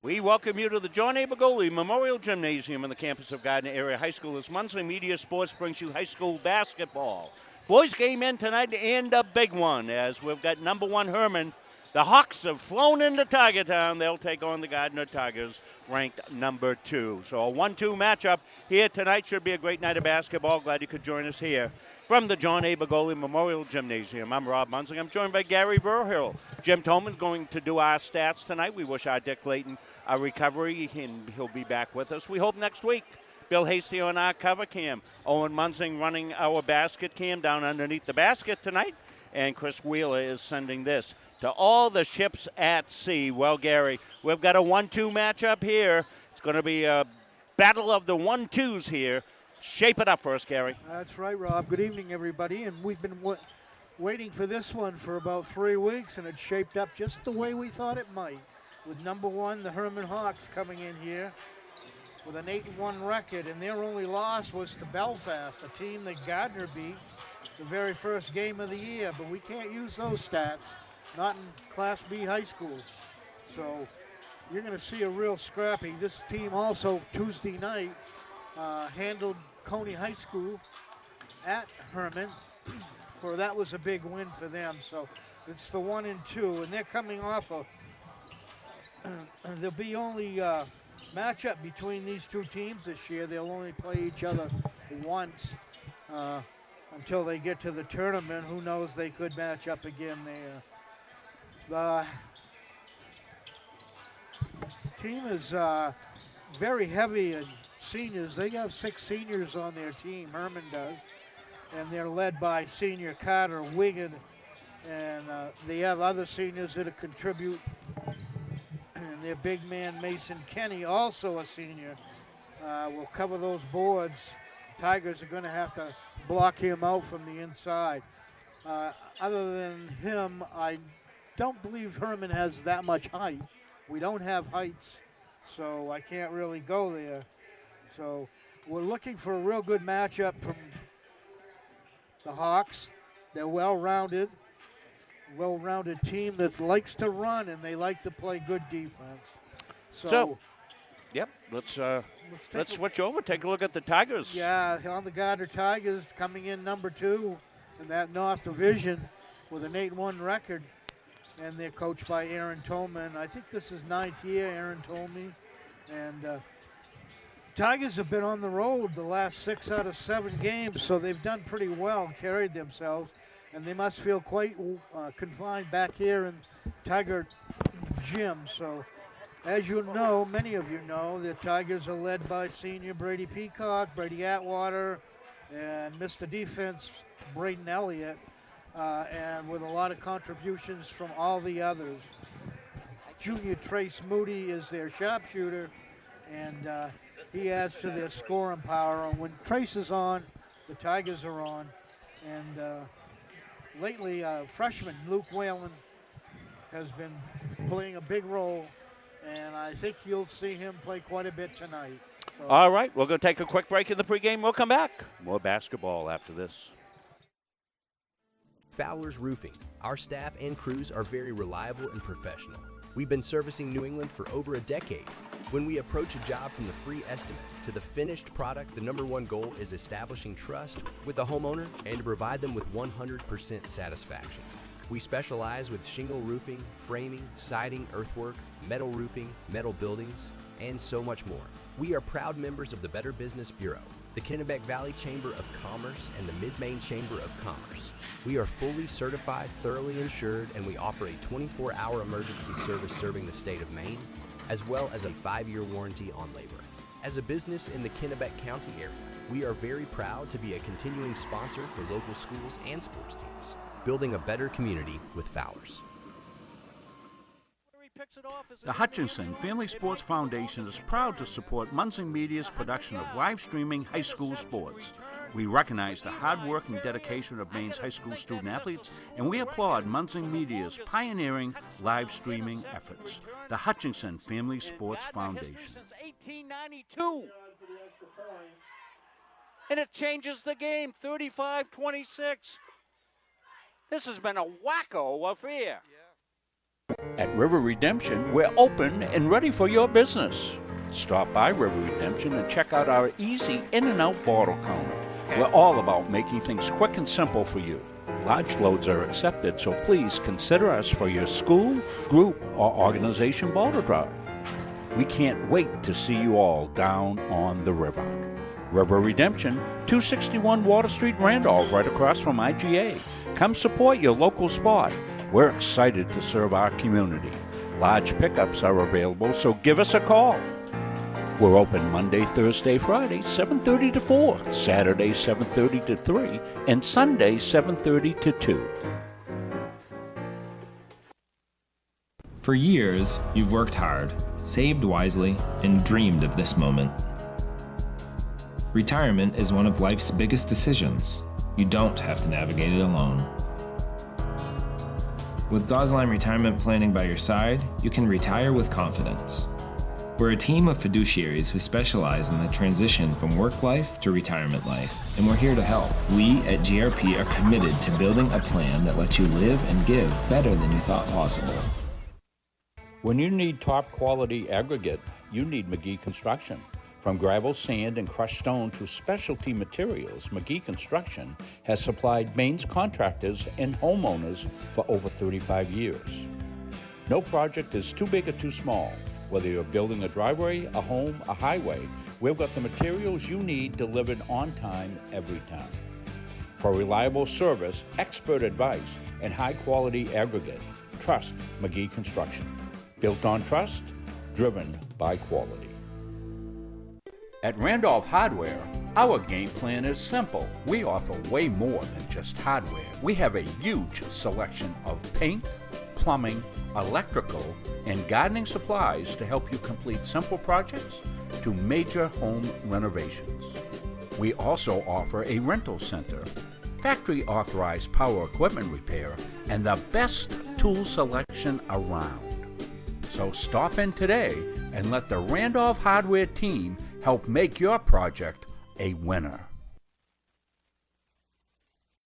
We welcome you to the John A. Bergoli Memorial Gymnasium on the campus of Gardiner Area High School as Munson Media Sports brings you high school basketball. Boys game in tonight and a big one as we've got number one Hermon. The Hawks have flown into Tiger Town. They'll take on the Gardiner Tigers, ranked number 2. So a 1-2 matchup here tonight. Should be a great night of basketball. Glad you could join us here from the John A. Bergoli Memorial Gymnasium. I'm Rob Munson. I'm joined by Gary Verhill. Jim Tolman's going to do our stats tonight. We wish our Dick Layton a recovery, and he'll be back with us, we hope, next week. Bill Hasty on our cover cam. Owen Munson running our basket cam down underneath the basket tonight. And Chris Wheeler is sending this to all the ships at sea. Well, Gary, we've got a 1-2 matchup here. It's going to be a battle of the 1-2s here. Shape it up for us, Gary. That's right, Rob. Good evening, everybody. And we've been waiting for this one for about 3 weeks, and it shaped up just the way we thought it might. With number one, the Hermon Hawks coming in here with an 8-1 record, and their only loss was to Belfast, a team that Gardiner beat the very first game of the year. But we can't use those stats, not in Class B high school. So you're going to see a real scrappy. This team also, Tuesday night, handled Coney High School at Hermon, for that was a big win for them. So it's the 1 and 2, and they're coming off a there'll be only matchup between these two teams this year. They'll only play each other once until they get to the tournament. Who knows, they could match up again there. The team is very heavy in seniors. They have 6 seniors on their team, Hermon does, and they're led by senior Carter Wigan, and they have other seniors that contribute. And their big man, Mason Kenny, also a senior, will cover those boards. Tigers are going to have to block him out from the inside. Other than him, I don't believe Hermon has that much height. We don't have heights, so I can't really go there. So we're looking for a real good matchup from the Hawks. They're well-rounded team that likes to run, and they like to play good defense. So yep, let's switch over. Take a look at the Tigers. Yeah, on the Gardiner Tigers coming in number 2 in that North Division with an 8-1 record, and they're coached by Aaron Tolman. I think this is 9th year, Aaron told me. And Tigers have been on the road the last 6 out of 7 games, so they've done pretty well and carried themselves. And they must feel quite confined back here in Tiger Gym. So, as you know, many of you know, the Tigers are led by senior Brady Peacock, Brady Atwater, and Mr. Defense, Braden Elliott, and with a lot of contributions from all the others. Junior Trace Moody is their sharpshooter, and he adds to their scoring power. And when Trace is on, the Tigers are on. And lately, freshman Luke Whalen has been playing a big role, and I think you'll see him play quite a bit tonight. So. All right, we're going to take a quick break in the pregame. We'll come back. More basketball after this. Fowler's Roofing. Our staff and crews are very reliable and professional. We've been servicing New England for over a decade. When we approach a job from the free estimate to the finished product, the #1 goal is establishing trust with the homeowner and to provide them with 100% satisfaction. We specialize with shingle roofing, framing, siding, earthwork, metal roofing, metal buildings, and so much more. We are proud members of the Better Business Bureau, the Kennebec Valley Chamber of Commerce, and the Mid-Maine Chamber of Commerce. We are fully certified, thoroughly insured, and we offer a 24-hour emergency service serving the state of Maine, as well as a 5-year warranty on labor. As a business in the Kennebec County area, we are very proud to be a continuing sponsor for local schools and sports teams, building a better community with Fowlers. The Hutchinson Family Sports Foundation is proud to support Munson Media's production of live streaming high school sports. We recognize the hard work and dedication of Maine's high school student athletes, and we applaud Munson Media's pioneering live streaming efforts. The Hutchinson Family Sports Foundation. Since 1892. And it changes the game, 35-26. This has been a wacko affair. Yeah. At River Redemption, we're open and ready for your business. Stop by River Redemption and check out our easy in and out bottle counter. We're all about making things quick and simple for you. Large loads are accepted, so please consider us for your school, group, or organization bottle drive. We can't wait to see you all down on the river. River Redemption, 261 Water Street, Randolph, right across from IGA. Come support your local spot. We're excited to serve our community. Large pickups are available, so give us a call. We're open Monday, Thursday, Friday, 7:30 to 4, Saturday, 7:30 to 3, and Sunday, 7:30 to 2. For years, you've worked hard, saved wisely, and dreamed of this moment. Retirement is one of life's biggest decisions. You don't have to navigate it alone. With Gosline Retirement Planning by your side, you can retire with confidence. We're a team of fiduciaries who specialize in the transition from work life to retirement life, and we're here to help. We at GRP are committed to building a plan that lets you live and give better than you thought possible. When you need top quality aggregate, you need McGee Construction. From gravel, sand, and crushed stone to specialty materials, McGee Construction has supplied Maine's contractors and homeowners for over 35 years. No project is too big or too small. Whether you're building a driveway, a home, a highway, we've got the materials you need delivered on time every time. For reliable service, expert advice, and high-quality aggregate, trust McGee Construction. Built on trust, driven by quality. At Randolph Hardware, our game plan is simple. We offer way more than just hardware. We have a huge selection of paint, plumbing, electrical, and gardening supplies to help you complete simple projects to major home renovations. We also offer a rental center, factory authorized power equipment repair, and the best tool selection around. So stop in today and let the Randolph Hardware team help make your project a winner.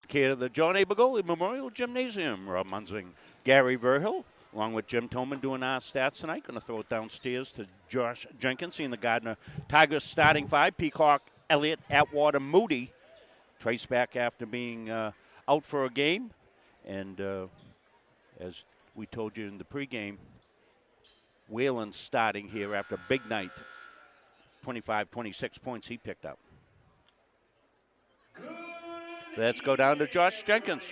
Care of the John A. Begoli Memorial Gymnasium. Rob Munzing, Gary Verhill, along with Jim Tillman doing our stats tonight. Going to throw it downstairs to Josh Jenkins, seeing the Gardiner Tigers starting five. Peacock, Elliott, Atwater, Moody. Trace back after being out for a game. And as we told you in the pregame, Whalen starting here after a big night. 25, 26 points he picked up. Let's go down to Josh Jenkins.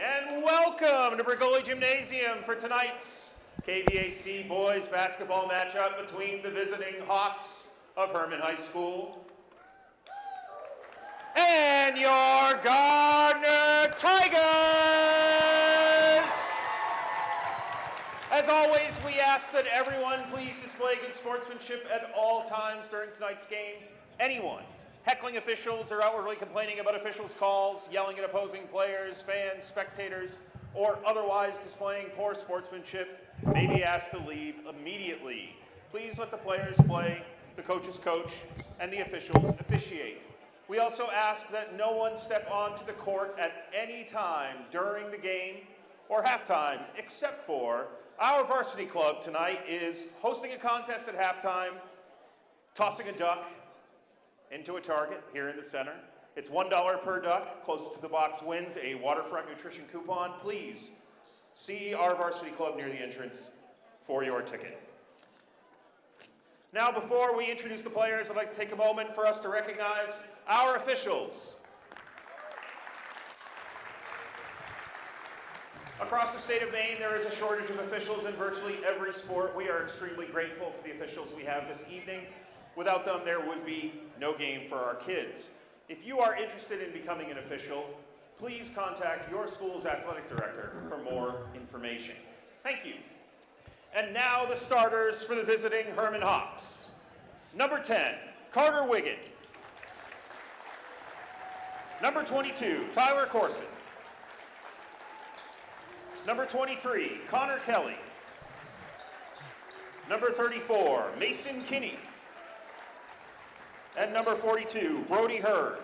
And welcome to Begoli Gymnasium for tonight's KVAC boys basketball matchup between the visiting Hawks of Hermon High School and your Gardiner Tigers. As always, we ask that everyone please display good sportsmanship at all times during tonight's game. Anyone heckling officials or outwardly complaining about officials' calls, yelling at opposing players, fans, spectators, or otherwise displaying poor sportsmanship may be asked to leave immediately. Please let the players play, the coaches coach, and the officials officiate. We also ask that no one step onto the court at any time during the game or halftime, except for our varsity club tonight is hosting a contest at halftime, tossing a duck into a target here in the center. It's $1 per duck. Closest to the box wins a waterfront nutrition coupon. Please see our varsity club near the entrance for your ticket. Now, before we introduce the players, I'd like to take a moment for us to recognize our officials. Across the state of Maine, there is a shortage of officials in virtually every sport. We are extremely grateful for the officials we have this evening. Without them, there would be no game for our kids. If you are interested in becoming an official, please contact your school's athletic director for more information. Thank you. And now the starters for the visiting Hermon Hawks. Number 10, Carter Wiggett. Number 22, Tyler Corson. Number 23, Connor Kelly. Number 34, Mason Kinney. And number 42, Brody Hurd.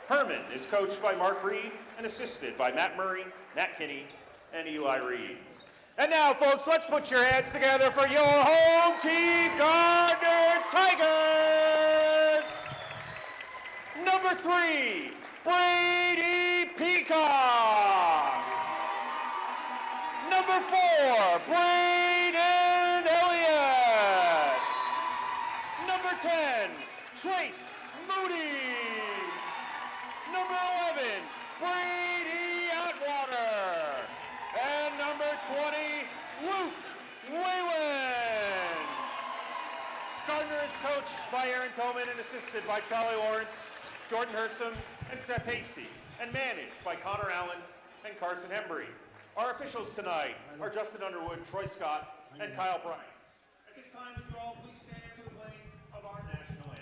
Hermon is coached by Mark Reed and assisted by Matt Murray, Nat Kinney, and Eli Reed. And now, folks, let's put your hands together for your home team, Gardiner Tigers! Number 3, Brady Peacock. Number 4, Braden Elliott. Number 10, Trace Moody. Number 11, Brady Atwater. And number 20, Luke Wayland. Gardiner is coached by Aaron Tillman and assisted by Charlie Lawrence, Jordan Hersom, and Seth Hasty, and managed by Connor Allen and Carson Hembry. Our officials tonight are Justin Underwood, Troy Scott, and Kyle Price. At this time, would you all please stand for the playing of our national anthem.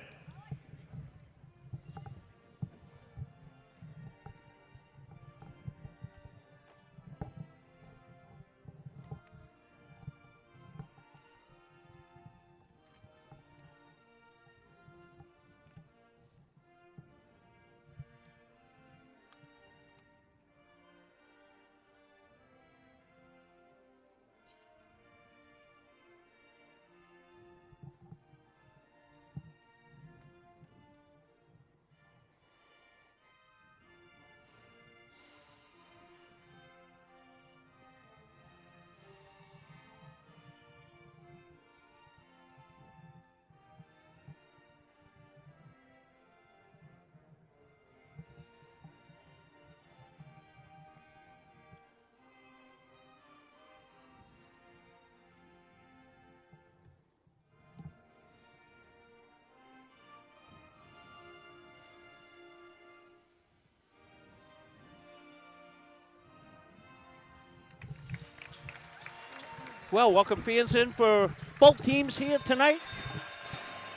Well, welcome fans in for both teams here tonight.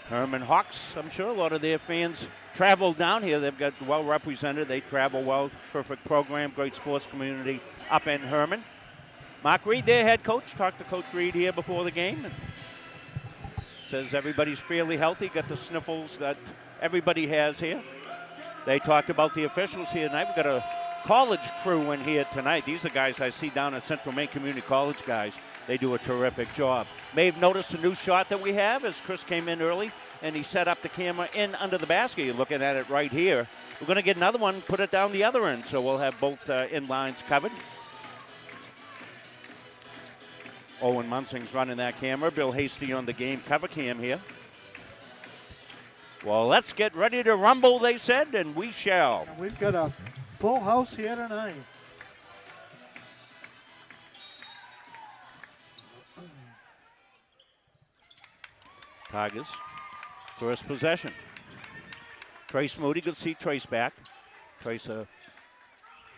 Hermon Hawks, I'm sure a lot of their fans travel down here. They've got well represented. They travel well. Perfect program, great sports community up in Hermon. Mark Reed, their head coach, talked to Coach Reed here before the game. And says everybody's fairly healthy, got the sniffles that everybody has here. They talked about the officials here tonight. We've got a college crew in here tonight. These are guys I see down at Central Maine Community College guys. They do a terrific job. May have noticed a new shot that we have as Chris came in early and he set up the camera in under the basket. You're looking at it right here. We're going to get another one, put it down the other end, so we'll have both end lines covered. Owen Munsing's running that camera. Bill Hasty on the game cover cam here. Well, let's get ready to rumble, they said, and we shall. And we've got a full house here tonight. Tigers, first possession. Trace Moody, good to see Trace back. Trace a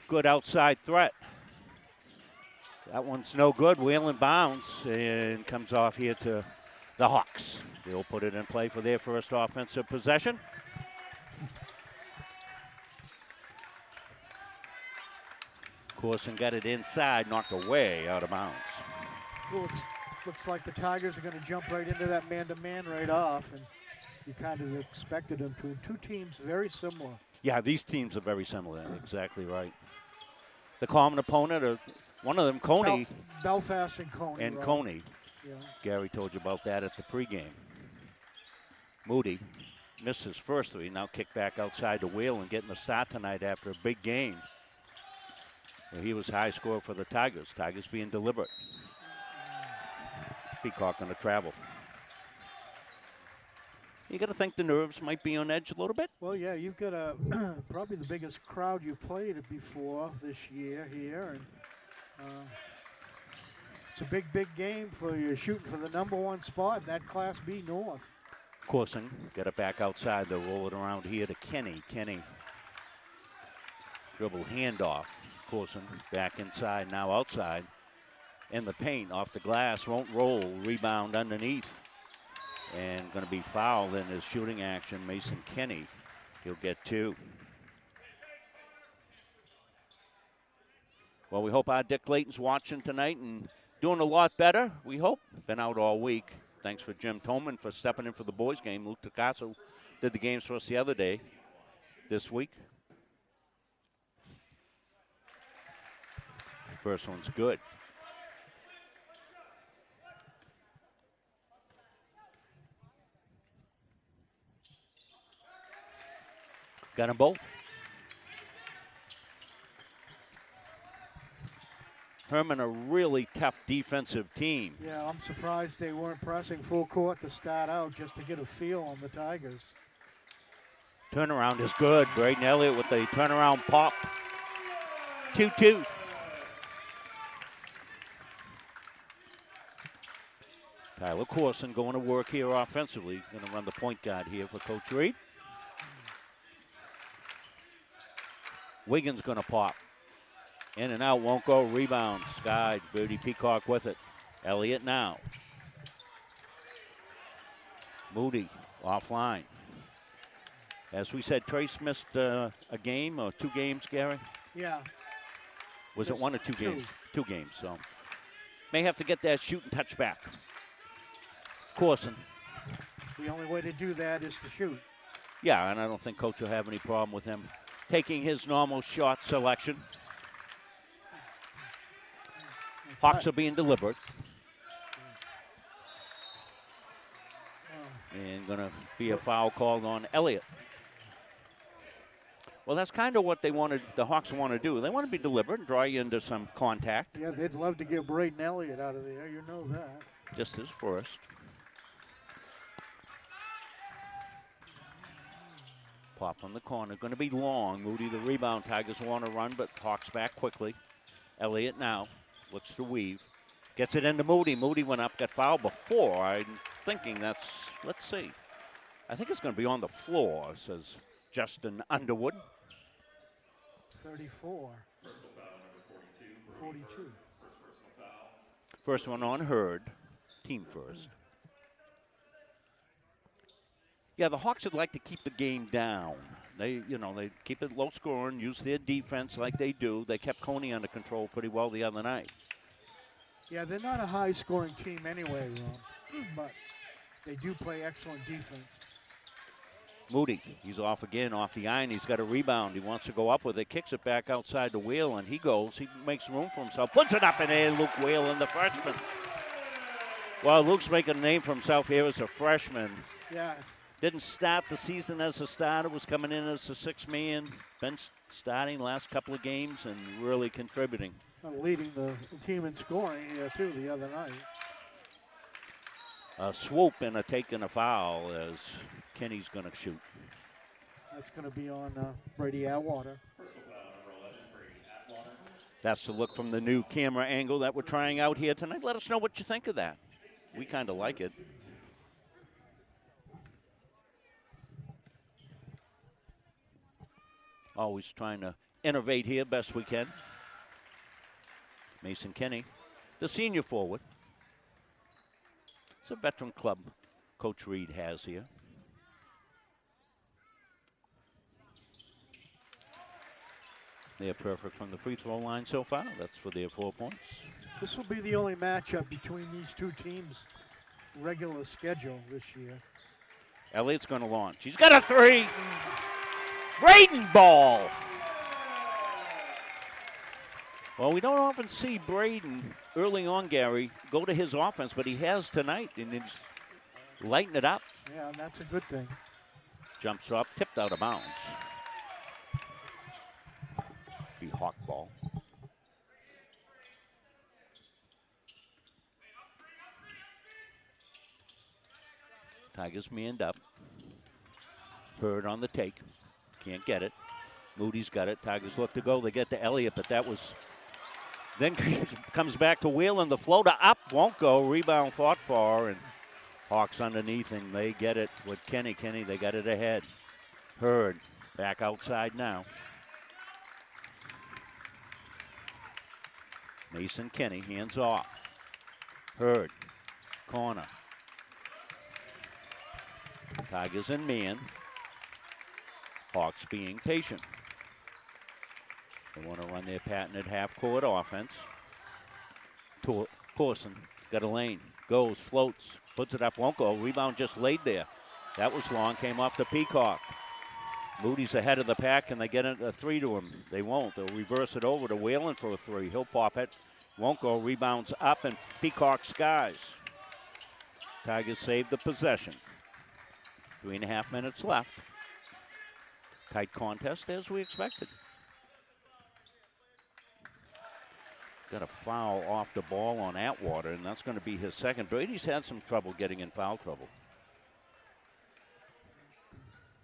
good outside threat. That one's no good. Whalen bounds and comes off here to the Hawks. They'll put it in play for their first offensive possession. Corson got it inside, knocked away out of bounds. Looks like the Tigers are going to jump right into that man-to-man right off, and you kind of expected them to. Two teams very similar. Yeah, these teams are very similar. Exactly right. The common opponent, one of them, Coney. Belfast and Coney. And right. Coney. Yeah. Gary told you about that at the pregame. Moody missed his first three. Now kick back outside to Whalen, getting the start tonight after a big game. Well, he was high scorer for the Tigers. Tigers being deliberate. Peacock going to travel. You got to think the nerves might be on edge a little bit. Well, yeah, you've got probably the biggest crowd you've played before this year here, and it's a big game for you, shooting for the #1 spot in that Class B North. Corson get it back outside. They'll roll it around here to Kenny. Kenny dribble handoff. Corson back inside, now outside. In the paint, off the glass, won't roll, rebound underneath. And going to be fouled in his shooting action, Mason Kenny. He'll get 2. Well, we hope our Dick Clayton's watching tonight and doing a lot better, we hope. Been out all week. Thanks for Jim Tolman for stepping in for the boys game. Luke Picasso did the games for us the other day, this week. First one's good. Got them both. Hermon, a really tough defensive team. Yeah, I'm surprised they weren't pressing full court to start out just to get a feel on the Tigers. Turnaround is good. Braden Elliott with the turnaround pop. 2-2. Tyler Corson going to work here offensively. Going to run the point guard here for Coach Reed. Wiggins going to pop. In and out, won't go. Rebound. Sky, Birdie Peacock with it. Elliott now. Moody offline. As we said, Trace missed a game or 2 games, Gary? Yeah. Was it 1 or 2 games? 2 games, so. May have to get that shooting touch back. Corson. The only way to do that is to shoot. Yeah, and I don't think Coach will have any problem with him taking his normal shot selection. Hawks are being deliberate. And going to be a foul called on Elliott. Well, that's kind of what the Hawks want to do. They want to be deliberate and draw you into some contact. Yeah, they'd love to get Braden Elliott out of there. You know that. Just his first. Pop on the corner. Going to be long. Moody the rebound. Tigers want to run, but Hawks back quickly. Elliott now looks to weave. Gets it into Moody. Moody went up, got fouled before. I'm thinking that's, let's see. I think it's going to be on the floor, says Justin Underwood. 34. 42. First one on Hurd. Team first. Yeah, the Hawks would like to keep the game down. They keep it low scoring, use their defense like they do. They kept Coney under control pretty well the other night. Yeah, they're not a high-scoring team anyway, Ron, but they do play excellent defense. Moody, he's off again, off the iron. He's got a rebound. He wants to go up with it, kicks it back outside the wheel, and he goes. He makes room for himself, puts it up in there. Luke Whalen, the freshman. Well, Luke's making a name for himself here as a freshman. Yeah. Didn't start the season as a starter, was coming in as a 6-man. Been starting last couple of games and really contributing. Leading the team in scoring here, too, the other night. A swoop and a taking a foul as Kenny's going to shoot. That's going to be on Brady Atwater. That's the look from the new camera angle that we're trying out here tonight. Let us know what you think of that. We kind of like it. Always trying to innovate here best we can. Mason Kenny, the senior forward. It's a veteran club Coach Reed has here. They're perfect from the free throw line so far. That's for their 4 points. This will be the only matchup between these two teams' regular schedule this year. Elliott's going to launch. He's got a 3. Braden ball. Well, we don't often see Braden early on, Gary, go to his offense, but he has tonight, and he's lighting it up. Yeah, and that's a good thing. Jumps up, tipped out of bounds. Be Hawk ball. Tigers manned up. Hurd on the take. Can't get it. Moody's got it. Tigers look to go. They get to Elliott, but that was... Then comes back to Whelan. The floater up, won't go. Rebound fought for, and Hawks underneath, and they get it with Kenny. Kenny, they got it ahead. Hurd back outside now. Mason Kenny, hands off. Hurd, corner. Tigers in man. Hawks being patient. They want to run their patented half-court offense. Corson got a lane, goes, floats, puts it up, won't go. Rebound just laid there. That was long, came off to Peacock. Moody's ahead of the pack, and they get a 3 to him. They won't. They'll reverse it over to Whalen for a 3. He'll pop it. Won't go. Rebounds up, and Peacock skies. Tigers save the possession. 3.5 minutes left. Tight contest as we expected. Got a foul off the ball on Atwater, and that's going to be his second. Brady's had some trouble getting in foul trouble.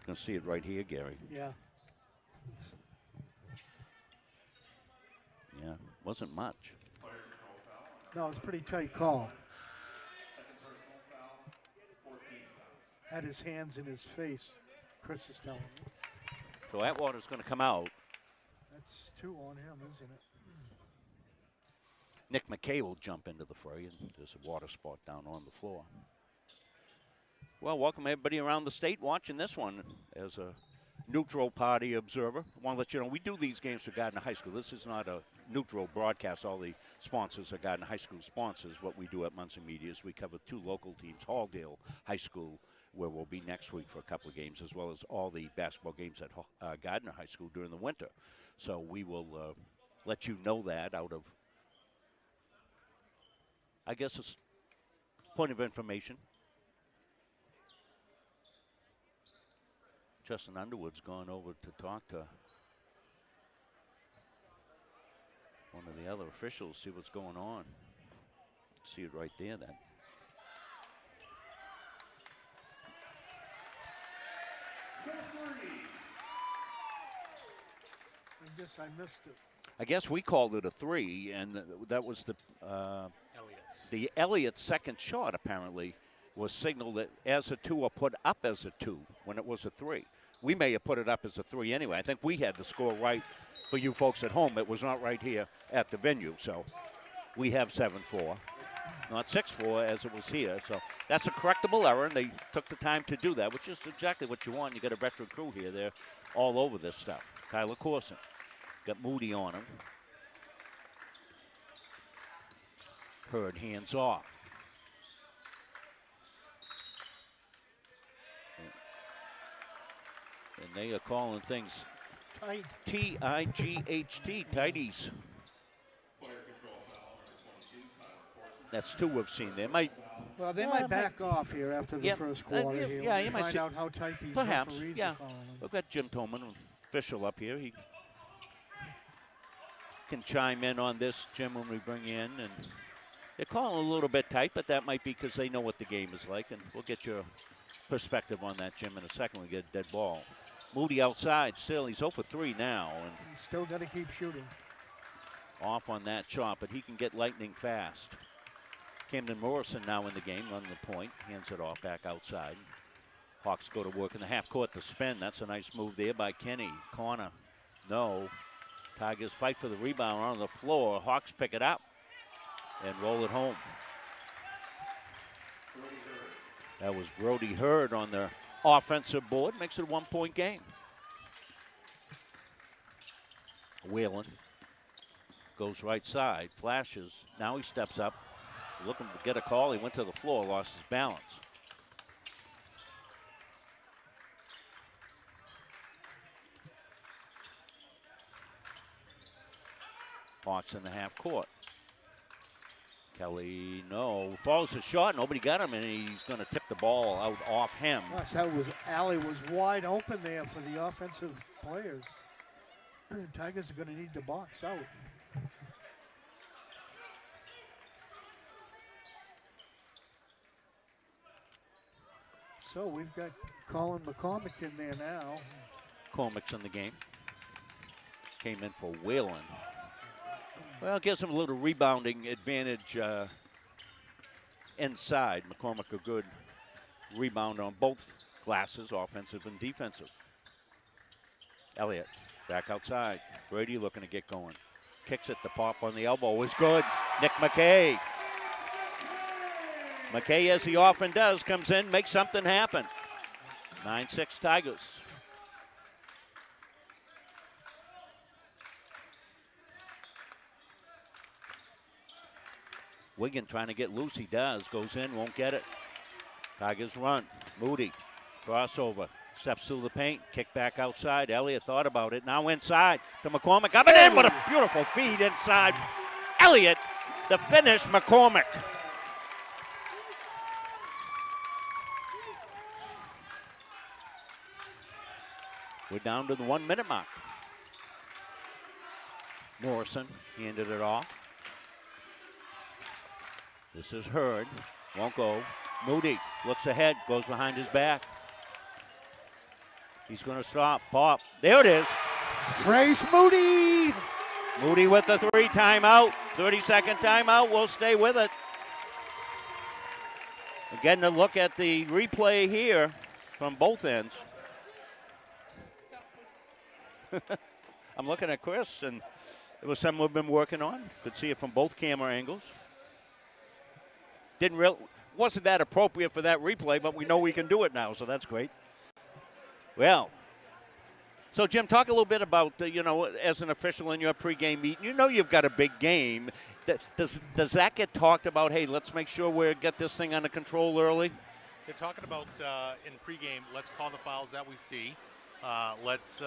Going to see it right here, Gary. Yeah. Yeah, wasn't much. No, it's a pretty tight call. Had his hands in his face, Chris is telling me. So Atwater's going to come out. That's 2 on him, isn't it? Nick McKay will jump into the fray, and there's a water spot down on the floor. Well, welcome everybody around the state watching this one as a neutral party observer. I want to let you know we do these games for Gardiner High School. This is not a neutral broadcast. All the sponsors are Gardiner High School sponsors. What we do at Munson Media is we cover 2 local teams, Halldale High School, where we'll be next week for a couple of games, as well as all the basketball games at Gardiner High School during the winter. So we will let you know that out of, I guess, a point of information. Justin Underwood's gone over to talk to one of the other officials, see what's going on. See it right there then. I guess I missed it. I guess we called it a 3, and that was the Elliott's second shot apparently was signaled as a 2 or put up as a 2 when it was a 3. We may have put it up as a 3 anyway. I think we had the score right for you folks at home. It was not right here at the venue. So we have 7-4, not 6-4 as it was here. So that's a correctable error, and they took the time to do that, which is exactly what you want. You got a veteran crew here. They're all over this stuff. Tyler Corson got Moody on him. Hurd hands off. And they are calling things Tight. T-I-G-H-T, tighties. That's 2 we've seen. They might. Well, they might back off here after the first quarter here. Yeah, when you we might find see. out how tight these Perhaps, referees yeah. are calling them. We've got Jim Tolman, official up here. He can chime in on this, Jim, when we bring in. And they're calling a little bit tight, but that might be because they know what the game is like. And we'll get your perspective on that, Jim, in a second. We get a dead ball. Moody outside still. He's 0 for 3 now. And He's still got to keep shooting. off on that shot, but he can get lightning fast. Camden Morrison now in the game, running the point. Hands it off back outside. Hawks go to work in the half court to spin. That's a nice move there by Kenny. Corner. No. Tigers fight for the rebound on the floor. Hawks pick it up and roll it home. That was Brody Hurd on their offensive board. Makes it a 1-point game. Whalen goes right side, flashes. Now he steps up, looking to get a call. He went to the floor, lost his balance. Hawks in the half court. Kelly, no, follows his shot. Nobody got him, and he's going to tip the ball out off him. Gosh, that was alley was wide open there for the offensive players. Tigers are going to need to box out. So we've got Colin McCormick in there now. McCormick's in the game. Came in for Whalen. Well, it gives him a little rebounding advantage inside. McCormick a good rebound on both glasses, offensive and defensive. Elliott back outside. Brady looking to get going. Kicks it, the pop on the elbow was good. Nick McKay. McKay, as he often does, comes in, makes something happen. 9-6 Tigers. Wigan trying to get loose. He does. Goes in, won't get it. Tigers run. Moody. Crossover. Steps through the paint. Kick back outside. Elliott thought about it. Now inside to McCormick. Up and in with a beautiful feed inside. Elliott, the finish, McCormick. We're down to the 1 minute mark. Morrison handed it off. This is Hurd. Won't go. Moody looks ahead, goes behind his back. He's going to stop. Pop. There it is. Trace Moody. Moody with the 3 timeout. 30-second timeout. We'll stay with it. Again, to look at the replay here from both ends. I'm looking at Chris, and it was something we've been working on. Could see it from both camera angles. Wasn't that appropriate for that replay, but we know we can do it now, so that's great. Well, so Jim, talk a little bit about, as an official in your pregame meeting, you've got a big game. Does that get talked about, hey, let's make sure we get this thing under control early? They're talking about in pregame, let's call the fouls that we see. Let's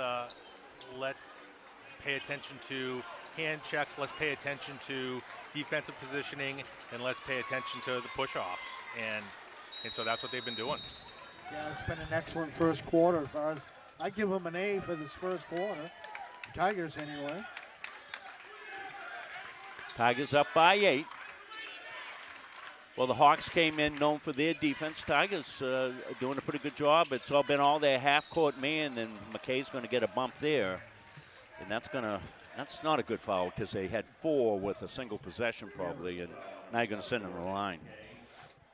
pay attention to hand checks. Let's pay attention to defensive positioning, and let's pay attention to the push-offs. And so that's what they've been doing. Yeah, it's been an excellent first quarter as far as I give them an A for this first quarter. Tigers anyway. Tigers up by 8. Well, the Hawks came in known for their defense. Tigers doing a pretty good job. It's all been all their half-court man, and McKay's going to get a bump there. And that's not a good foul because they had 4 with a single possession probably, and now you're going to send them to the line.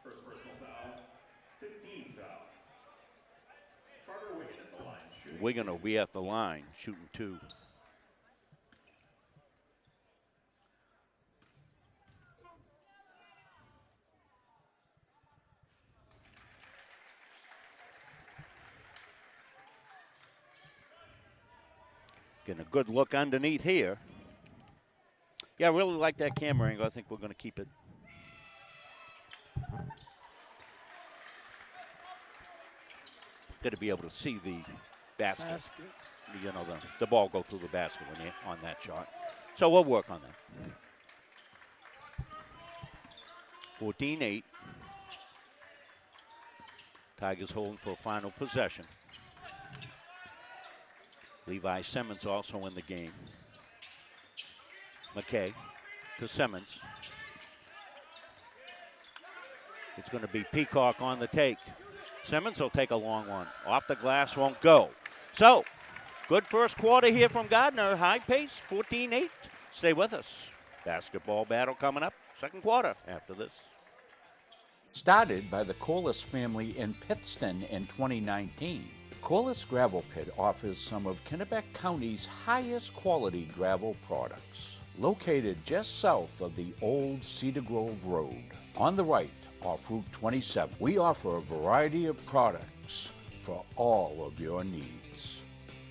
First personal foul, 15 foul. Carter Wigan at the line. Wigan will be at the line, shooting 2. Getting a good look underneath here. Yeah, I really like that camera angle. I think we're going to keep it. Got to be able to see the basket. The ball go through the basket when you're on that shot. So we'll work on that. 14-8. Tigers holding for a final possession. Levi Simmons also in the game. McKay to Simmons. It's going to be Peacock on the take. Simmons will take a long one. Off the glass, won't go. So, good first quarter here from Gardiner. High pace, 14-8. Stay with us. Basketball battle coming up. Second quarter after this. Started by the Corliss family in Pittston in 2019. Corliss Gravel Pit offers some of Kennebec County's highest quality gravel products. Located just south of the old Cedar Grove Road, on the right off Route 27, we offer a variety of products for all of your needs.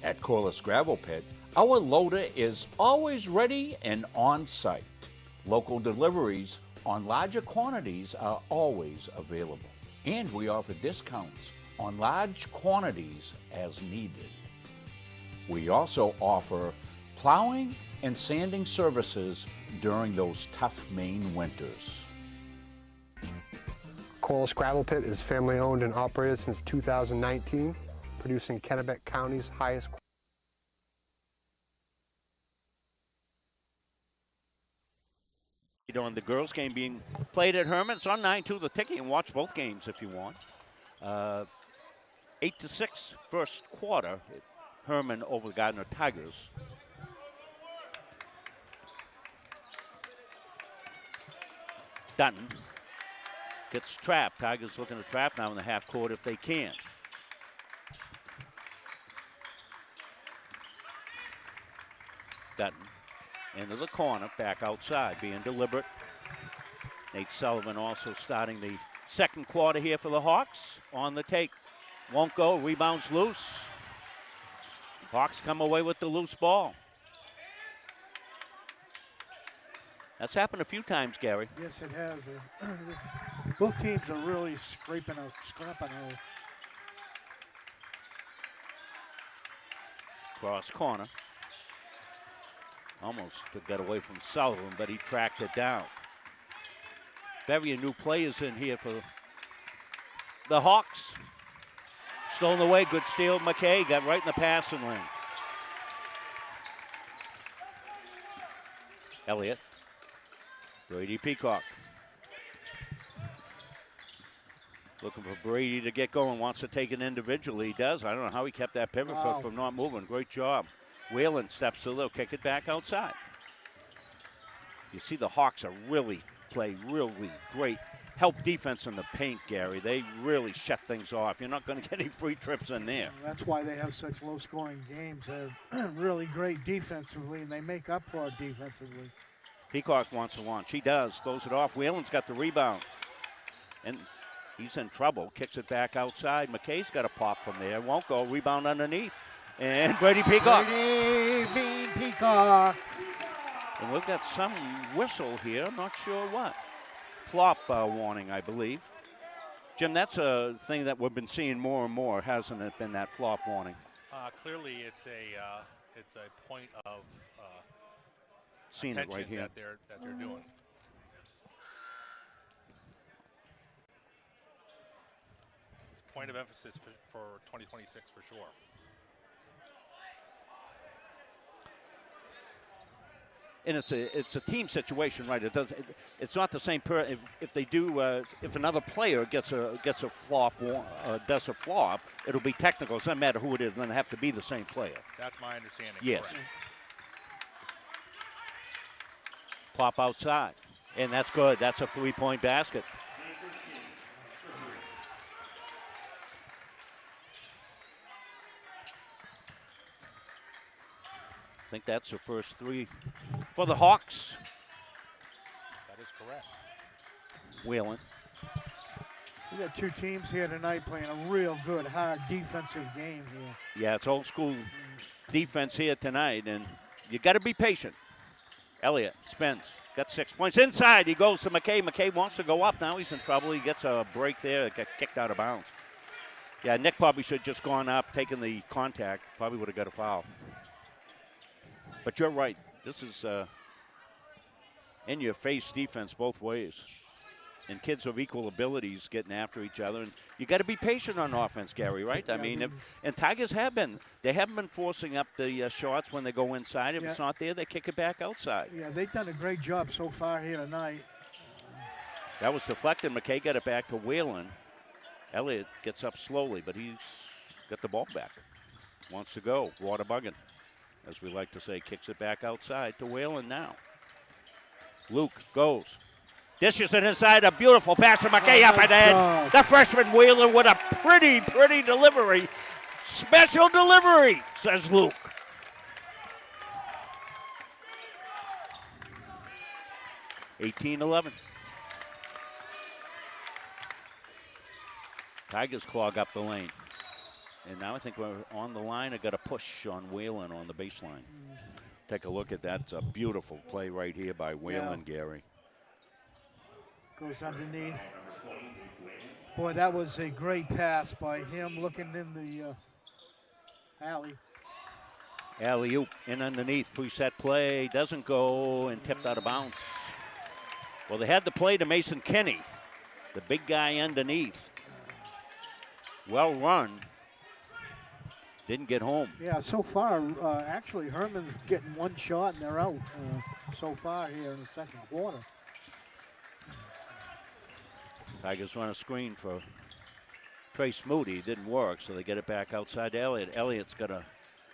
At Corliss Gravel Pit, our loader is always ready and on site. Local deliveries on larger quantities are always available. And we offer discounts on large quantities as needed. We also offer plowing and sanding services during those tough Maine winters. Corliss Gravel Pit is family owned and operated since 2019, producing Kennebec County's highest On the girls' game being played at Hermon. It's on 9-2 the ticket, and watch both games if you want. 8-6 first quarter. Hermon over the Gardiner Tigers. Dutton gets trapped. Tigers looking to trap now in the half court if they can. Dutton into the corner, back outside, being deliberate. Nate Sullivan also starting the second quarter here for the Hawks. On the take, won't go, rebounds loose. Hawks come away with the loose ball. That's happened a few times, Gary. Yes, it has. Both teams are really scrapping out. Cross corner. Almost got away from Sullivan, but he tracked it down. Very new players in here for the Hawks. Stolen away. Good steal. McKay got right in the passing lane. Elliott. Brady Peacock. Looking for Brady to get going. Wants to take it individually. He does. I don't know how he kept that pivot foot from not moving. Great job. Whalen steps to the kick it back outside. You see the Hawks are play really great. Help defense in the paint, Gary. They really shut things off. You're not going to get any free trips in there. That's why they have such low-scoring games. They're really great defensively, and they make up for it defensively. Peacock wants to launch. He does. Throws it off. Whalen's got the rebound. And he's in trouble. Kicks it back outside. McKay's got a pop from there. Won't go. Rebound underneath. And Brady Peacock. Brady Peacock. And we've got some whistle here. I'm not sure what. Flop warning, I believe. Jim, that's a thing that we've been seeing more and more, hasn't it, been that flop warning? Clearly, it's a point of Seen it right here. that they're doing. It's a point of emphasis for 2026 for sure. And it's a team situation, right? It's not the same. If they do, if another player gets a flop, does a flop, it'll be technical. It doesn't matter who it is. It doesn't have to be the same player. That's my understanding. Yes. Correct. Pop outside, and that's good. That's a 3-point basket. I think that's the first 3 for the Hawks. That is correct. Whalen. We got 2 teams here tonight playing a real good, hard defensive game here. Yeah, it's old school defense here tonight, and you got to be patient. Elliott spins, got 6 points. Inside, he goes to McKay. McKay wants to go up. Now he's in trouble. He gets a break there. Got kicked out of bounds. Yeah, Nick probably should have just gone up, taken the contact. Probably would have got a foul. But you're right. This is in-your-face defense both ways. And kids of equal abilities getting after each other. And you got to be patient on offense, Gary, right? I mean, and Tigers have been. They haven't been forcing up the shots when they go inside. If it's not there, they kick it back outside. Yeah, they've done a great job so far here tonight. That was deflected. McKay got it back to Whalen. Elliott gets up slowly, but he's got the ball back. Wants to go. Water bugging, as we like to say. Kicks it back outside to Whalen now. Luke goes. Dishes it inside. A beautiful pass to McKay up and in. The freshman Wheeler with a pretty delivery. Special delivery, says Luke. (18-11). Tigers clog up the lane. And now I think we're on the line. I got a push on Whalen on the baseline. Take a look at that. It's a beautiful play right here by Whalen, Gary. Goes underneath. Boy, that was a great pass by him looking in the alley. Alley-oop in underneath. Preset play. Doesn't go and tipped out of bounds. Well, they had the play to Mason Kinney, the big guy underneath. Well run. Didn't get home. Yeah, so far, actually, Hermon's getting one shot and they're out so far here in the second quarter. Tigers run a screen for Trace Moody. Didn't work, so they get it back outside to Elliott. Elliott's got a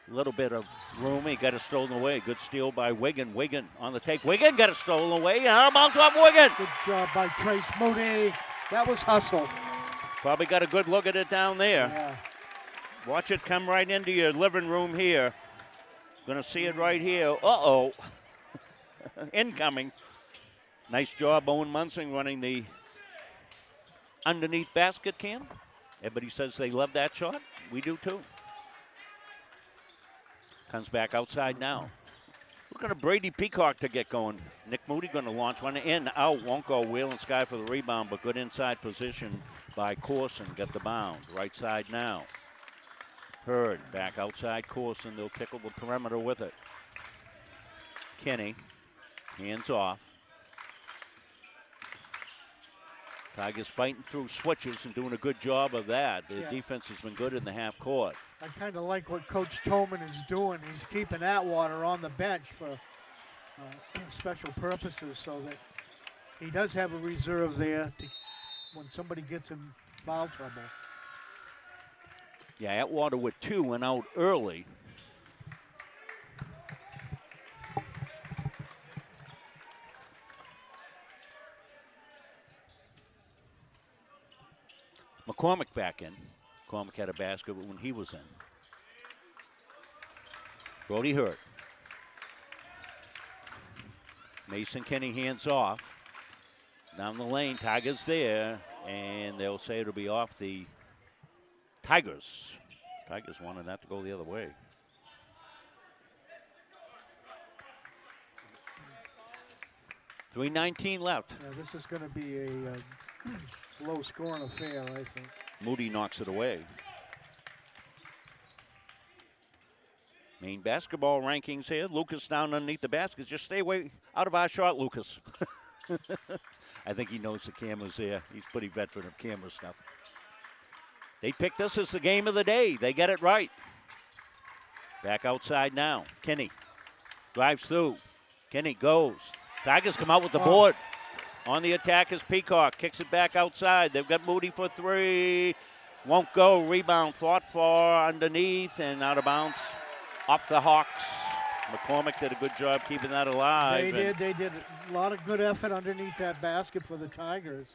little bit of room. He got it stolen away. Good steal by Wigan. Wigan on the take. Wigan got it stolen away. And out of bounds off Wigan. Good job by Trace Moody. That was hustle. Probably got a good look at it down there. Yeah. Watch it come right into your living room here. Gonna see it right here. Uh-oh. Incoming. Nice job, Owen Munsing running the underneath basket cam. Everybody says they love that shot. We do too. Comes back outside now. Looking at Brady Peacock to get going. Nick Moody going to launch one in, out, won't go. Whalen Sky for the rebound, but good inside position by Corson. Get the bound. Right side now. Hurd back outside Corson. They'll tickle the perimeter with it. Kinney, hands off. Tigers fighting through switches and doing a good job of that. Their defense has been good in the half court. I kind of like what Coach Tolman is doing. He's keeping Atwater on the bench for special purposes so that he does have a reserve there when somebody gets in foul trouble. Yeah, Atwater with 2 went out early. McCormick back in. McCormick had a basket when he was in. Brody Hurt. Mason Kenny hands off. Down the lane, Tigers there, and they'll say it'll be off the Tigers. Tigers wanted that to go the other way. .319 left. Yeah, this is going to be a low-scoring affair, I think. Moody knocks it away. Maine basketball rankings here. Lucas down underneath the basket. Just stay away out of our shot, Lucas. I think he knows the camera's there. He's pretty veteran of camera stuff. They picked us as the game of the day. They get it right. Back outside now. Kenny drives through. Kenny goes. Tigers come out with the board. On the attack is Peacock. Kicks it back outside. They've got Moody for 3. Won't go. Rebound fought for underneath and out of bounds. Off the Hawks. McCormick did a good job keeping that alive. They did a lot of good effort underneath that basket for the Tigers.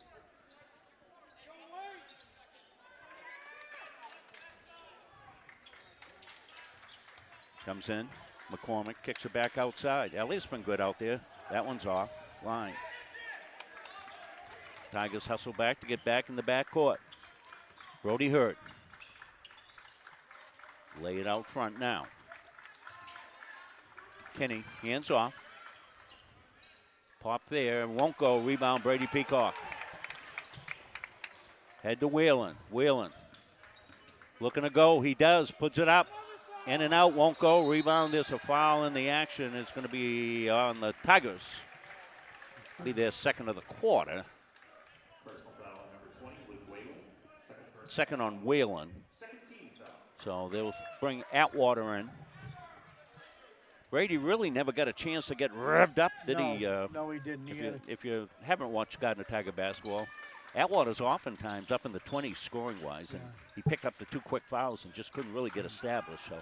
Comes in. McCormick kicks it back outside. Elliott's been good out there. That one's off. Line. Tigers hustle back to get back in the backcourt. Brody Hurt. Lay it out front now. Kenny, hands off. Pop there and won't go. Rebound, Brady Peacock. Head to Whalen. Whalen looking to go. He does. Puts it up. In and out. Won't go. Rebound. There's a foul in the action. It's going to be on the Tigers. Be their second of the quarter. Second on Whalen. So they'll bring Atwater in. Brady really never got a chance to get revved up, did he? No, he didn't. If you haven't watched Gardiner Tiger basketball, Atwater's oftentimes up in the 20s scoring-wise, and he picked up the 2 quick fouls and just couldn't really get established. So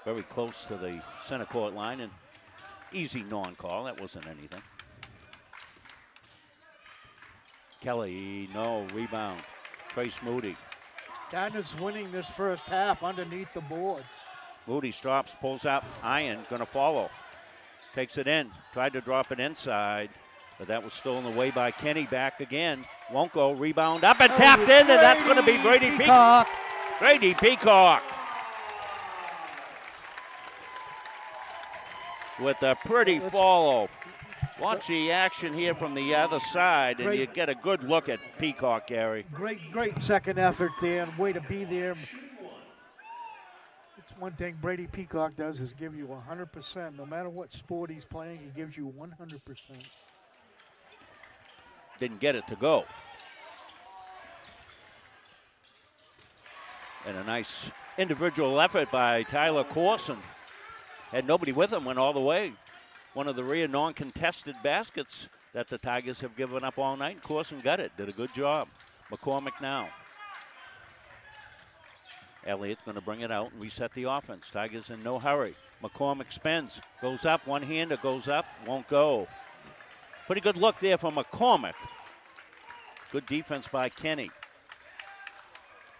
very close to the center court line, and easy non-call. That wasn't anything. Kelly, no, rebound. Trace Moody. Gardiner's winning this first half underneath the boards. Moody stops, pulls out, Iron, gonna follow. Takes it in, tried to drop it inside, but that was stolen away by Kenny. Back again, won't go, rebound up and tapped in, and that's gonna be Brady Peacock. Brady Peacock. With a pretty follow. Watch the action here from the other side, and you get a good look at Peacock, Gary. Great second effort there, and way to be there. It's one thing Brady Peacock does is give you 100%. No matter what sport he's playing, he gives you 100%. Didn't get it to go. And a nice individual effort by Tyler Corson. Had nobody with him, went all the way. One of the rare non-contested baskets that the Tigers have given up all night. Corson got it, did a good job. McCormick now. Elliott's going to bring it out and reset the offense. Tigers in no hurry. McCormick spins, goes up, one-hander goes up, won't go. Pretty good look there from McCormick. Good defense by Kenny.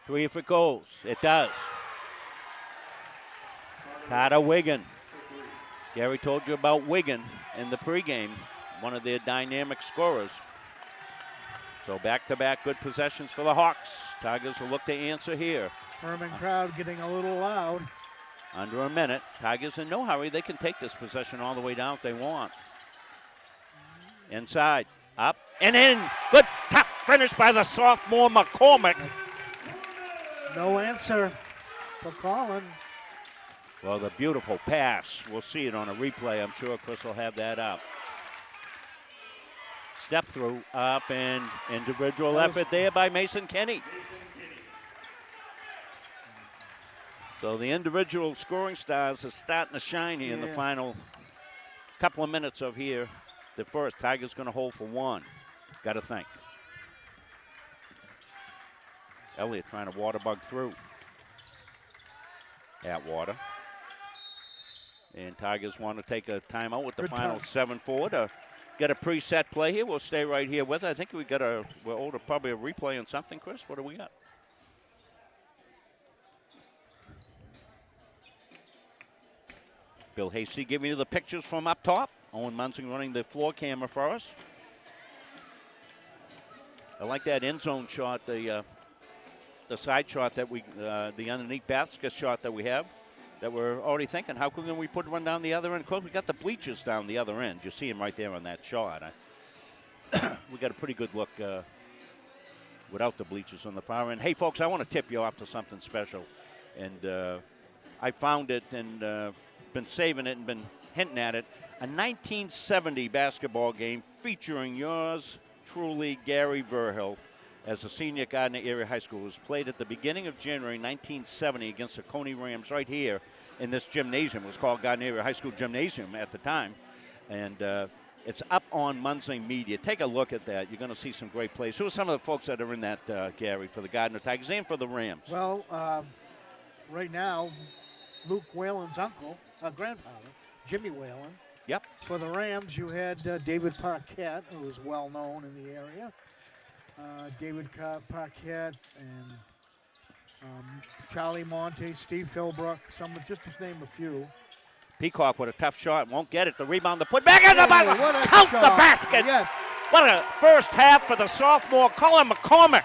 3 if it goes. It does. Carter Wiggin. Gary told you about Wiggin in the pregame, one of their dynamic scorers. So back-to-back good possessions for the Hawks. Tigers will look to answer here. Hermon crowd getting a little loud. Under a minute. Tigers in no hurry. They can take this possession all the way down if they want. Inside, up, and in. Good tough finish by the sophomore McCormick. No answer for Colin. Well, the beautiful pass. We'll see it on a replay. I'm sure Chris will have that up. Step through, up, and individual effort there by Mason Kenny. So the individual scoring stars are starting to shine here in the final couple of minutes of here. The first, Tigers going to hold for one. Got to think. Elliott trying to water bug through. Atwater. And Tigers want to take a timeout with the final 7-4 to get a preset play here. We'll stay right here with it. I think we're owed probably a replay on something, Chris. What do we got? Bill Hasty giving you the pictures from up top. Owen Munsing running the floor camera for us. I like that end zone shot, the side shot that the underneath basket shot that we have. That we're already thinking, how can we put one down the other end? Of course, we got the bleachers down the other end. You see him right there on that shot. We got a pretty good look without the bleachers on the far end. Hey, folks, I want to tip you off to something special. And I found it and been saving it and been hinting at it. A 1970 basketball game featuring yours truly, Gary Verhill, as a senior at Gardiner Area High School. It was played at the beginning of January 1970 against the Coney Rams right here in this gymnasium. It was called Gardiner Area High School Gymnasium at the time. And it's up on Munsing Media. Take a look at that. You're going to see some great plays. Who are some of the folks that are in that, Gary, for the Gardiner Tigers and for the Rams? Well, right now, Luke Whalen's grandfather, Jimmy Whalen. Yep. For the Rams, you had David Parquette, who was well known in the area. David Parquette and Charlie Monte, Steve Philbrook, just to name a few. Peacock with a tough shot, won't get it. The rebound, the put back in the basket. Count the basket. Yes. What a first half for the sophomore, Colin McCormick.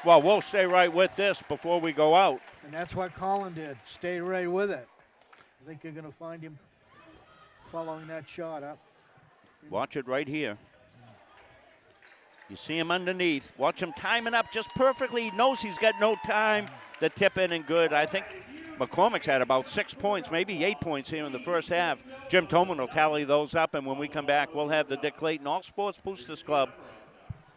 Well, we'll stay right with this before we go out. And that's what Colin did. Stay right with it. I think you're going to find him following that shot up. Watch it right here. You see him underneath. Watch him timing up just perfectly. He knows he's got no time to tip in and good. I think McCormick's had about 6 points, maybe 8 points here in the first half. Jim Tolman will tally those up, and when we come back, we'll have the Dick Clayton All Sports Boosters Club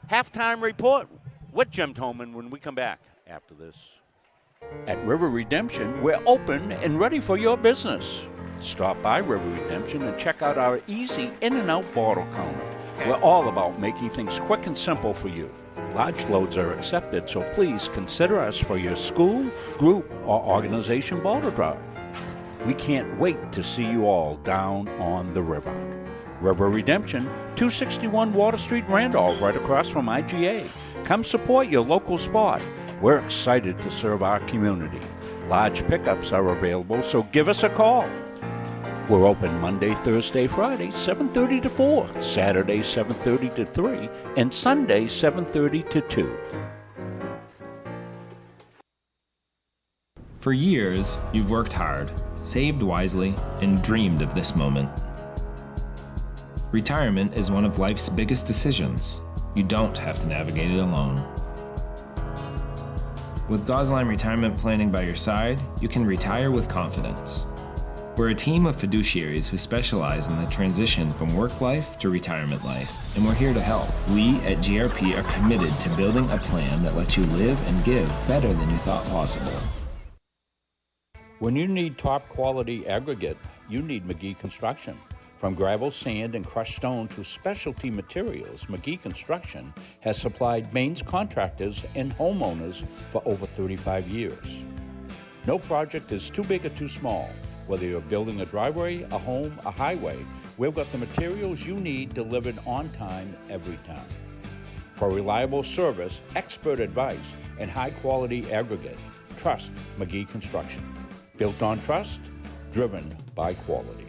halftime report with Jim Tolman when we come back after this. At River Redemption, we're open and ready for your business. Stop by River Redemption and check out our easy in and out bottle counter. We're all about making things quick and simple for you. Large loads are accepted, so please consider us for your school, group, or organization bottle drop. We can't wait to see you all down on the river. River Redemption, 261 Water Street, Randolph, right across from IGA. Come support your local spot. We're excited to serve our community. Large pickups are available, so give us a call. We're open Monday, Thursday, Friday, 7:30 to 4, Saturday, 7:30 to 3, and Sunday, 7:30 to 2. For years, you've worked hard, saved wisely, and dreamed of this moment. Retirement is one of life's biggest decisions. You don't have to navigate it alone. With Gosline Retirement Planning by your side, you can retire with confidence. We're a team of fiduciaries who specialize in the transition from work life to retirement life, and we're here to help. We at GRP are committed to building a plan that lets you live and give better than you thought possible. When you need top quality aggregate, you need McGee Construction. From gravel, sand, and crushed stone to specialty materials, McGee Construction has supplied Maine's contractors and homeowners for over 35 years. No project is too big or too small. Whether you're building a driveway, a home, a highway, we've got the materials you need delivered on time every time. For reliable service, expert advice, and high-quality aggregate, trust McGee Construction. Built on trust, driven by quality.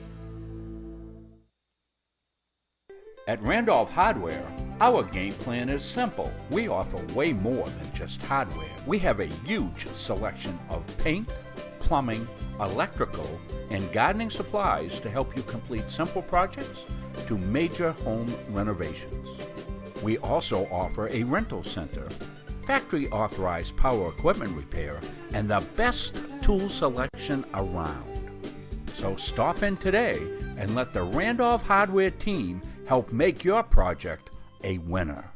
At Randolph Hardware, our game plan is simple. We offer way more than just hardware. We have a huge selection of paint, plumbing, electrical, and gardening supplies to help you complete simple projects to major home renovations. We also offer a rental center, factory authorized power equipment repair, and the best tool selection around. So stop in today and let the Randolph Hardware team Help make your project a winner.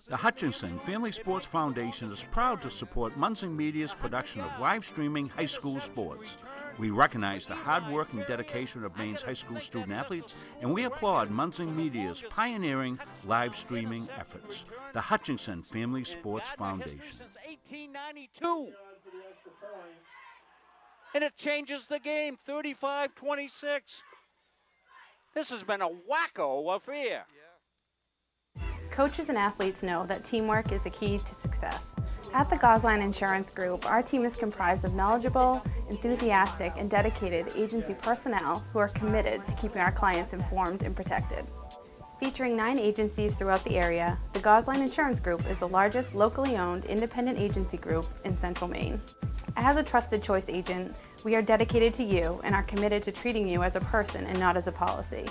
The Hutchinson Family Sports Foundation is proud to support Munson Media's production of live streaming high school sports. We recognize the hard work and dedication of Maine's high school student athletes, and we applaud Munson Media's pioneering live streaming efforts. The Hutchinson Family Sports Foundation. Since 1892. And it changes the game, 35-26. This has been a wacko affair. Coaches and athletes know that teamwork is the key to success. At the Gosline Insurance Group, our team is comprised of knowledgeable, enthusiastic, and dedicated agency personnel who are committed to keeping our clients informed and protected. Featuring 9 agencies throughout the area, the Gosline Insurance Group is the largest locally owned independent agency group in Central Maine. As a trusted choice agent, we are dedicated to you and are committed to treating you as a person and not as a policy.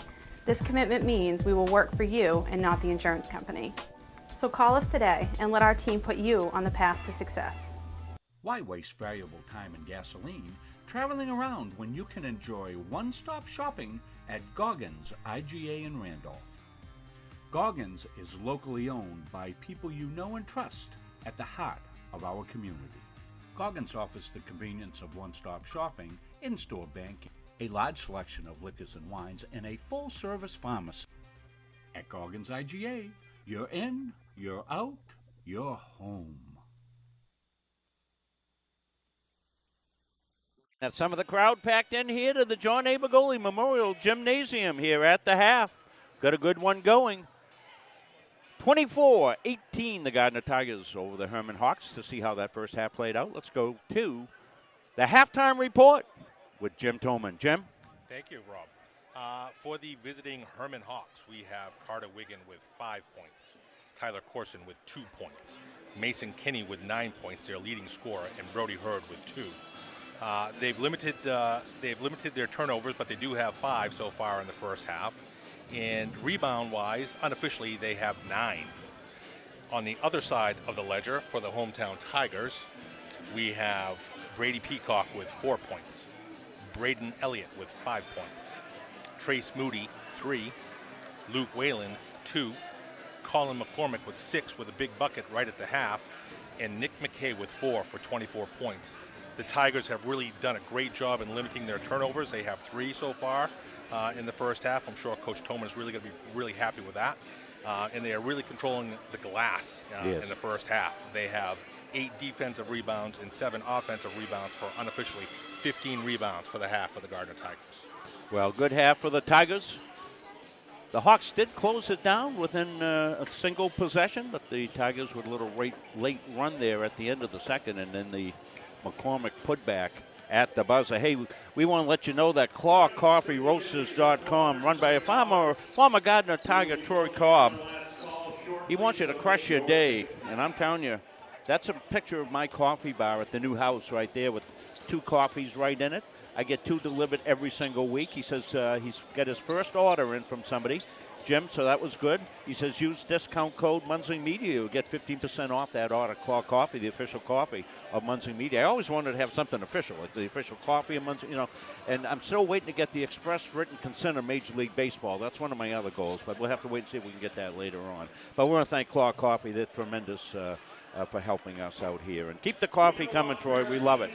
This commitment means we will work for you and not the insurance company. So call us today and let our team put you on the path to success. Why waste valuable time and gasoline traveling around when you can enjoy one-stop shopping at Goggins IGA in Randolph? Goggins is locally owned by people you know and trust at the heart of our community. Goggins offers the convenience of one-stop shopping, in-store banking, a large selection of liquors and wines, and a full-service pharmacy. At Goggins IGA, you're in, you're out, you're home. Now some of the crowd packed in here to the John A. Bergoli Memorial Gymnasium here at the half. Got a good one going. 24-18, the Gardiner Tigers over the Hermon Hawks. To see how that first half played out, let's go to the halftime report with Jim Tolman. Jim? Thank you, Rob. For the visiting Hermon Hawks, we have Carter Wiggin with 5 points, Tyler Corson with 2 points, Mason Kinney with 9 points, their leading scorer, and Brody Hurd with 2. They've limited their turnovers, but they do have 5 so far in the first half. And rebound-wise, unofficially, they have 9. On the other side of the ledger, for the hometown Tigers, we have Brady Peacock with 4 points, Braden Elliott with 5 points, Trace Moody, 3, Luke Whalen, 2, Colin McCormick with 6 with a big bucket right at the half, and Nick McKay with 4 for 24 points. The Tigers have really done a great job in limiting their turnovers. They have 3 so far in the first half. I'm sure Coach Toman is really going to be really happy with that. And they are really controlling the glass in the first half. They have 8 defensive rebounds and 7 offensive rebounds for unofficially 15 rebounds for the half for the Gardiner Tigers. Well, good half for the Tigers. The Hawks did close it down within a single possession, but the Tigers with a little late run there at the end of the second, and then the McCormick putback at the buzzer. Hey, we want to let you know that ClawCoffeeRoasters.com, run by a former Gardiner Tiger, Troy Cobb. He wants you to crush your day, and I'm telling you, that's a picture of my coffee bar at the new house right there with 2 coffees right in it. I get 2 delivered every single week. He says he's got his first order in from somebody, Jim, so that was good. He says use discount code Munson Media. You'll get 15% off that order. Claw Coffee, the official coffee of Munson Media. I always wanted to have something official, like the official coffee of Munson, and I'm still waiting to get the express written consent of Major League Baseball. That's one of my other goals, but we'll have to wait and see if we can get that later on. But we want to thank Claw Coffee. They're tremendous for helping us out here. And keep the coffee coming, Troy. We love it.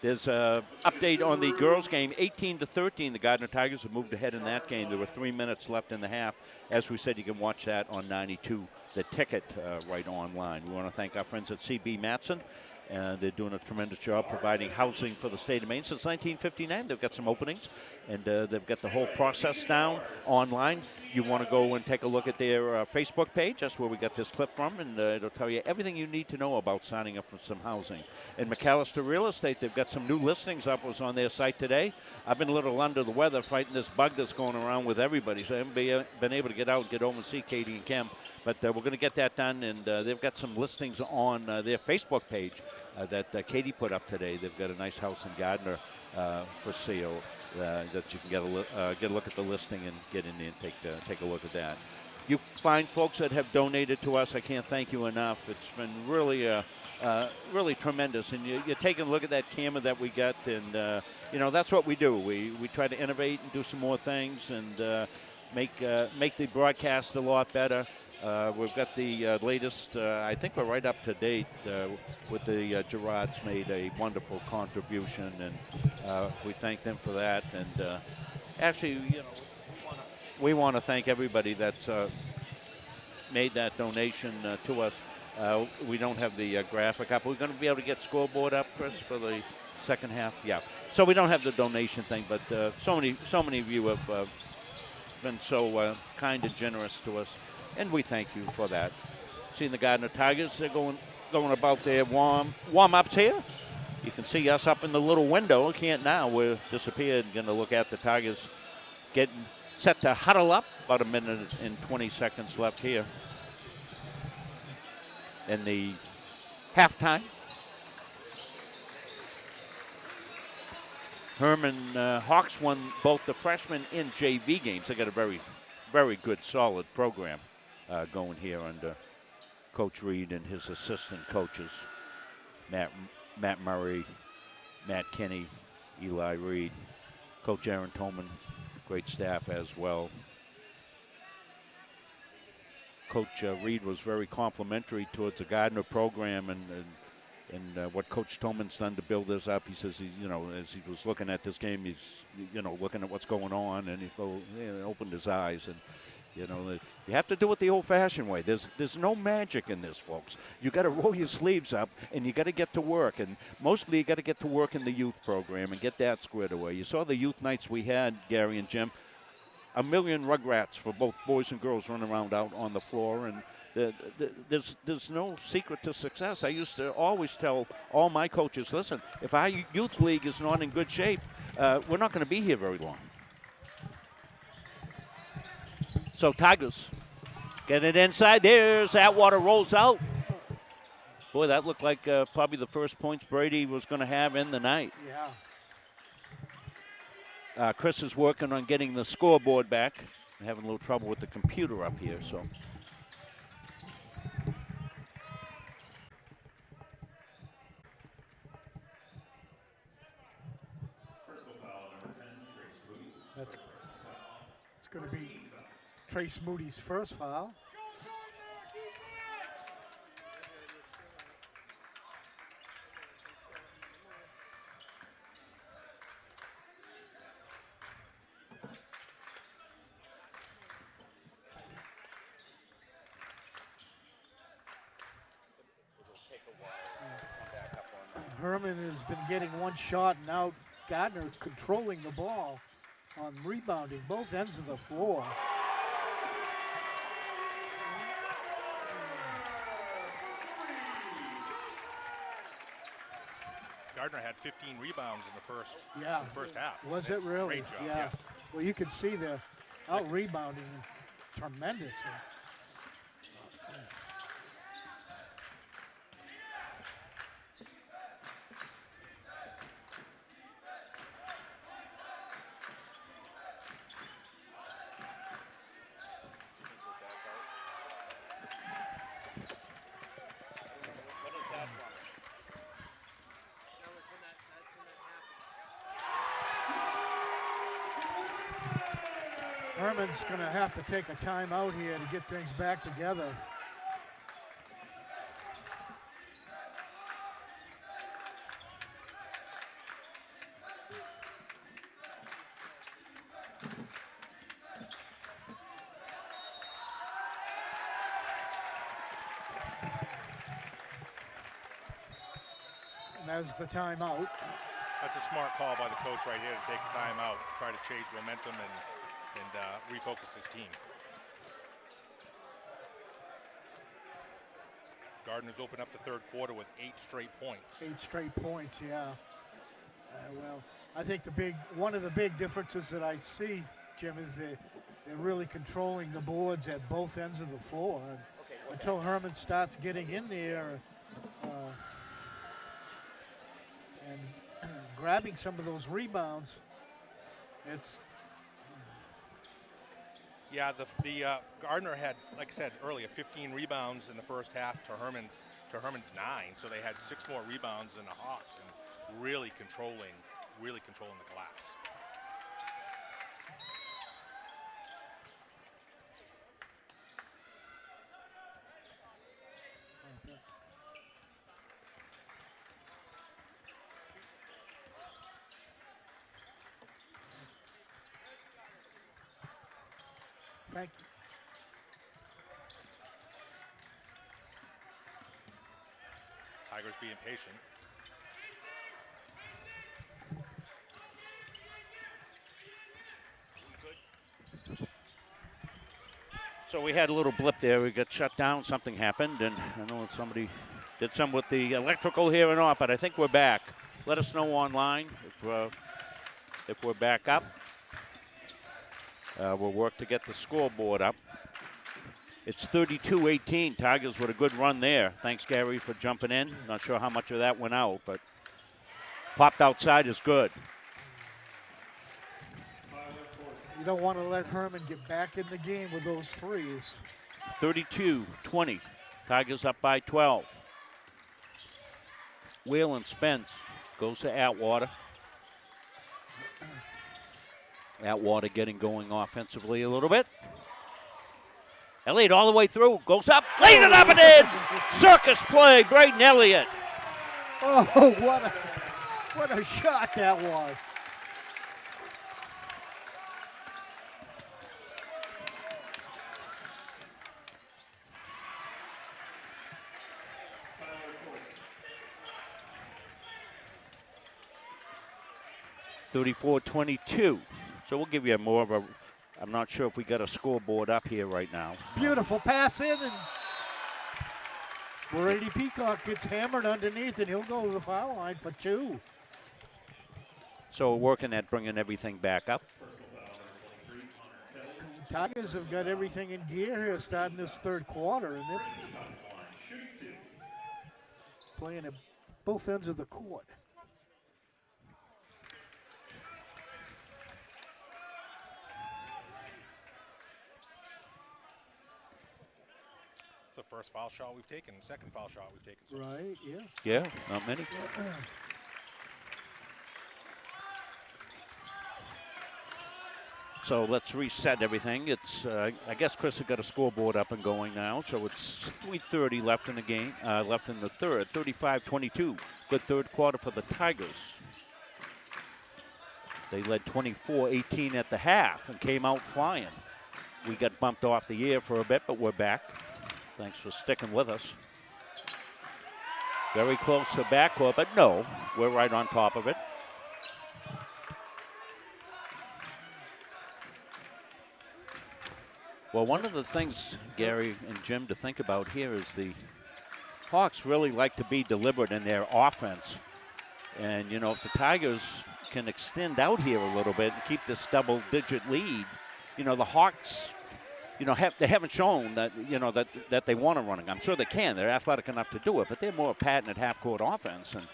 There's an update on the girls' game, 18-13. The Gardiner Tigers have moved ahead in that game. There were 3 minutes left in the half. As we said, you can watch that on 92, the ticket right online. We want to thank our friends at CB Matson. They're doing a tremendous job providing housing for the state of Maine. Since 1959, they've got some openings, and they've got the whole process down online. You want to go and take a look at their Facebook page. That's where we got this clip from, and it'll tell you everything you need to know about signing up for some housing. And McAllister Real Estate, they've got some new listings up. Was on their site today. I've been a little under the weather fighting this bug that's going around with everybody, so I haven't been able to get out and get over and see Katie and Kim. But we're going to get that done, and they've got some listings on their Facebook page that Katie put up today. They've got a nice house in Gardiner for sale that you can get a look at the listing and get in there and take a look at that. you find folks that have donated to us. I can't thank you enough. It's been really, really tremendous. And you're taking a look at that camera that we got, and that's what we do. We try to innovate and do some more things and make the broadcast a lot better. We've got the latest. I think we're right up to date with the Gerards made a wonderful contribution, and we thank them for that. And actually, we want to thank everybody that's made that donation to us. We don't have the graphic up. We're going to be able to get scoreboard up, Chris, for the second half. Yeah. So we don't have the donation thing, but so many of you have been so kind and generous to us, and we thank you for that. Seeing the Gardiner Tigers, they're going about their warm-ups here. You can see us up in the little window. We can't now. We're disappeared. Going to look at the Tigers getting set to huddle up. About a minute and 20 seconds left here in the halftime. Hermon Hawks won both the freshman and JV games. They got a very, very good, solid program going here under Coach Reed and his assistant coaches, Matt Murray, Matt Kinney, Eli Reed, Coach Aaron Tolman, great staff as well. Coach Reed was very complimentary towards the Gardiner program and what Coach Tolman's done to build this up. He says, as he was looking at this game, he's, looking at what's going on, and he opened his eyes. And, you have to do it the old-fashioned way. There's no magic in this, folks. You got to roll your sleeves up, and you got to get to work. And mostly you got to get to work in the youth program and get that squared away. You saw the youth nights we had, Gary and Jim. 1 million Rugrats for both boys and girls running around out on the floor, and there's no secret to success. I used to always tell all my coaches, listen, if our youth league is not in good shape, we're not going to be here very long. So Tigers get it inside. There's Atwater rolls out. Boy, that looked like probably the first points Brady was going to have in the night. Yeah. Chris is working on getting the scoreboard back. I'm having a little trouble with the computer up here, so. It's going to be Trace Moody's first foul. Hermon has been getting one shot, and now Gardiner controlling the ball on rebounding, both ends of the floor. Gardiner had 15 rebounds in the first half. Was it really? Great job, yeah. Well, you could see the out-rebounding tremendously. Hermon's going to have to take a timeout here to get things back together. And that's the timeout. That's a smart call by the coach right here to take a timeout, try to change momentum and refocus his team. Gardiner's opened up the third quarter with 8 straight points. 8 straight points, yeah. Well, I think one of the big differences that I see, Jim, is they're really controlling the boards at both ends of the floor. And until Hermon starts getting in there and grabbing some of those rebounds, Yeah, the Gardiner had, like I said earlier, 15 rebounds in the first half to Hermon's 9. So they had 6 more rebounds than the Hawks, and really controlling the glass. Thank you. Tigers being patient. So we had a little blip there. We got shut down. Something happened, and I know somebody did some with the electrical here and off, but I think we're back. Let us know online if we're back up. We'll work to get the scoreboard up. It's 32-18. Tigers with a good run there. Thanks, Gary, for jumping in. Not sure how much of that went out, but popped outside is good. You don't want to let Hermon get back in the game with those threes. 32-20. Tigers up by 12. Whalen Spence goes to Atwater. Atwater getting going offensively a little bit. Elliott all the way through, goes up, lays it up and in. Circus play, Braden Elliott. Oh, what a shot that was. (34-22). So we'll give you more of a, I'm not sure if we got a scoreboard up here right now. Beautiful pass in, and Brady Peacock gets hammered underneath, and he'll go to the foul line for 2. So we're working at bringing everything back up. Tigers have got everything in gear here starting this third quarter, and they're playing at both ends of the court. It's the first foul shot we've taken, second foul shot we've taken. So Right, yeah. Yeah, not many. So let's reset everything. It's, I guess Chris has got a scoreboard up and going now. So it's 3:30 left in the game, left in the third, 35-22. Good third quarter for the Tigers. They led 24-18 at the half and came out flying. We got bumped off the air for a bit, but we're back. Thanks for sticking with us. Very close to backcourt, but no, we're right on top of it. Well, one of the things, Gary and Jim, to think about here is the Hawks really like to be deliberate in their offense. And, you know, if the Tigers can extend out here a little bit and keep this double-digit lead, you know, the Hawks, you know, they haven't shown that, you know, that they want to run it. I'm sure they can. They're athletic enough to do it, but they're more patent at half-court offense. And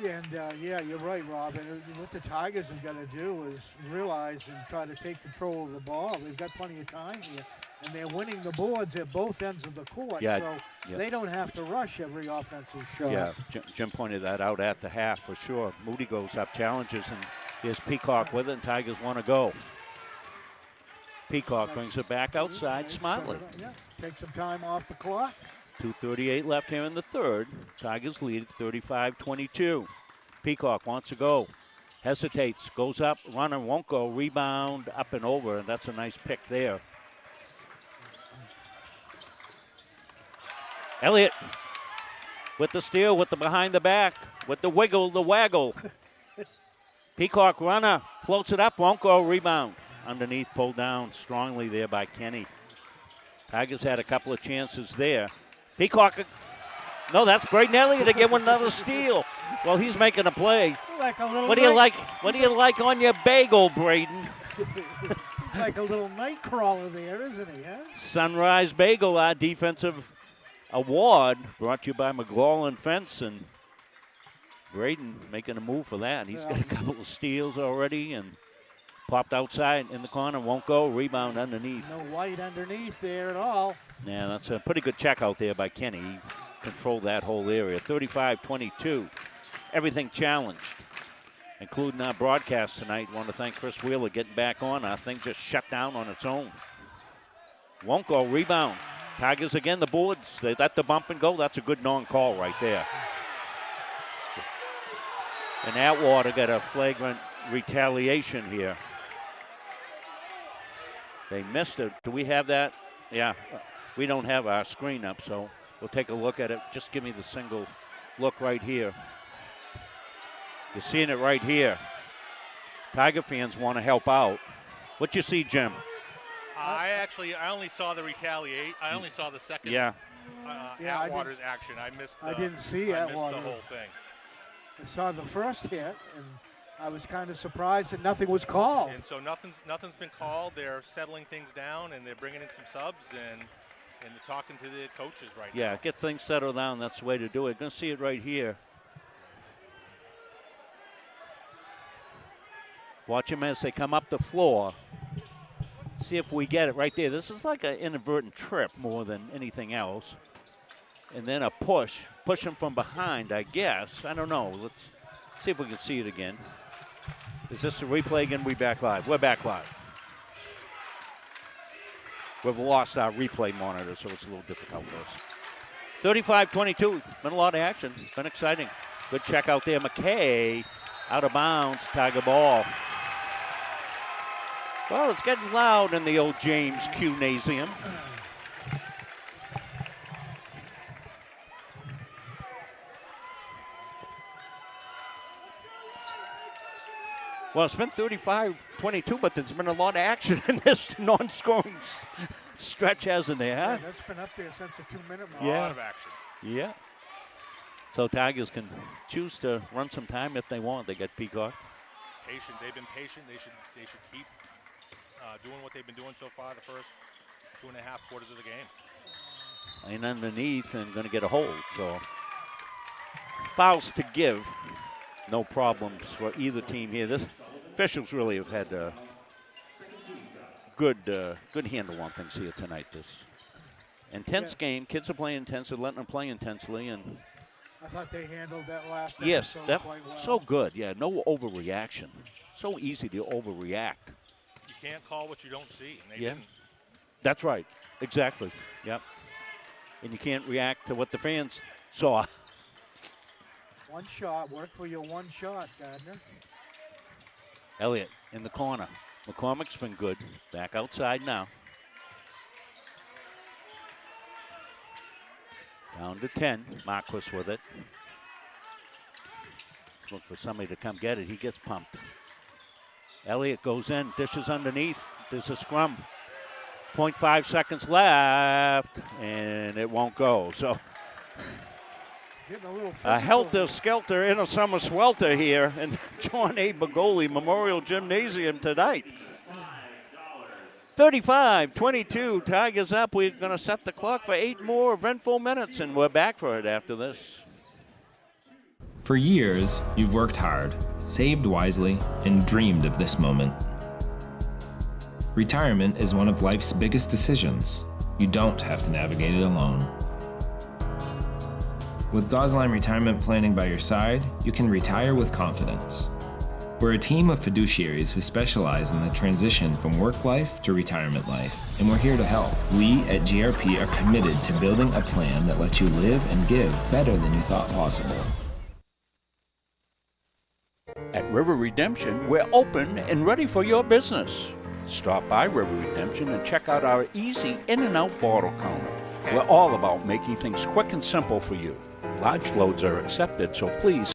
yeah, you're right, Rob. And what the Tigers have got to do is realize and try to take control of the ball. They've got plenty of time here, and they're winning the boards at both ends of the court. Yeah, so they don't have to rush every offensive shot. Yeah, Jim pointed that out at the half for sure. Moody goes up, challenges, and here's Peacock with it, and Tigers want to go. Peacock brings it back outside smartly. Yeah, take some time off the clock. 2:38 left here in the third. Tigers lead 35-22. Peacock wants to go. Hesitates, goes up, runner won't go, rebound up and over, and that's a nice pick there. Elliott with the steal, with the behind the back, with the wiggle, the waggle. Peacock runner, floats it up, won't go, rebound. Underneath, pulled down strongly there by Kenny. Tigers had a couple of chances there. Peacock, no, that's Braden Elliott again with another steal. Well, he's making a play. Like a little what do you like? What do you like on your bagel, Braden? Like a little night crawler there, isn't he? Huh? Sunrise Bagel, our defensive award, brought to you by McLaughlin Fence, and Braden making a move for that. He's got a couple of steals already, and Popped outside in the corner, won't go. Rebound underneath. No white underneath there at all. Yeah, that's a pretty good check out there by Kenny. He controlled that whole area. 35-22. Everything challenged, including our broadcast tonight. Want to thank Chris Wheeler getting back on. Our thing just shut down on its own. Won't go. Rebound. Tigers again, the boards. They let the bump and go. That's a good non-call right there. And Atwater got a flagrant retaliation here. They missed it. Do we have that? Yeah, we don't have our screen up, so we'll take a look at it. Just give me the single look right here. You're seeing it right here. Tiger fans want to help out. What you see, Jim? I only saw the retaliate. I only saw the second. Yeah. Atwater's action. I missed. I didn't see Atwater. I missed the whole thing. I saw the first hit, and I was kind of surprised that nothing was called. And so nothing's been called. They're settling things down, and they're bringing in some subs and they're talking to the coaches right now. Yeah, get things settled down. That's the way to do it. Going to see it right here. Watch them as they come up the floor. See if we get it right there. This is like an inadvertent trip more than anything else. And then a push him from behind, I guess. I don't know. Let's see if we can see it again. Is this a replay again? We back live. We're back live. We've lost our replay monitor, so it's a little difficult for us. 35-22. Been a lot of action. Been exciting. Good check out there. McKay out of bounds. Tiger ball. Well, it's getting loud in the old James Q-nasium. Well, it's been 35-22, but there's been a lot of action in this non-scoring stretch, hasn't there? Huh? Yeah, that's been up there since the 2-minute mark. Yeah. A lot of action. Yeah. So Tigers can choose to run some time if they want. They got Peacock. Patient. They've been patient. They should keep doing what they've been doing so far the first 2.5 quarters of the game. And underneath and going to get a hold. So fouls to give. No problems for either team here. This officials really have had a good handle on things here tonight. This intense game. Kids are playing intensely, letting them play intensely, and I thought they handled that last yes, episode that quite well. so good. Yeah, no overreaction. So easy to overreact. You can't call what you don't see. And they Yeah, didn't. that's right. Exactly. Yep. And you can't react to what the fans saw. One shot. Work for your one shot, Gardiner. Elliott in the corner. McCormick's been good. Back outside now. Down to 10. Marquis with it. Look for somebody to come get it. He gets pumped. Elliott goes in, dishes underneath. There's a scrum. 0.5 seconds left, and it won't go. So a helter-skelter in a summer swelter here in John A. Bagoli Memorial Gymnasium tonight. 35-22, Tigers up. We're going to set the clock for 8 more eventful minutes, and we're back for it after this. For years, you've worked hard, saved wisely, and dreamed of this moment. Retirement is one of life's biggest decisions. You don't have to navigate it alone. With Gosline Retirement Planning by your side, you can retire with confidence. We're a team of fiduciaries who specialize in the transition from work life to retirement life, and we're here to help. We at GRP are committed to building a plan that lets you live and give better than you thought possible. At River Redemption, we're open and ready for your business. Stop by River Redemption and check out our easy in and out bottle counter. We're all about making things quick and simple for you. Large loads are accepted, so please.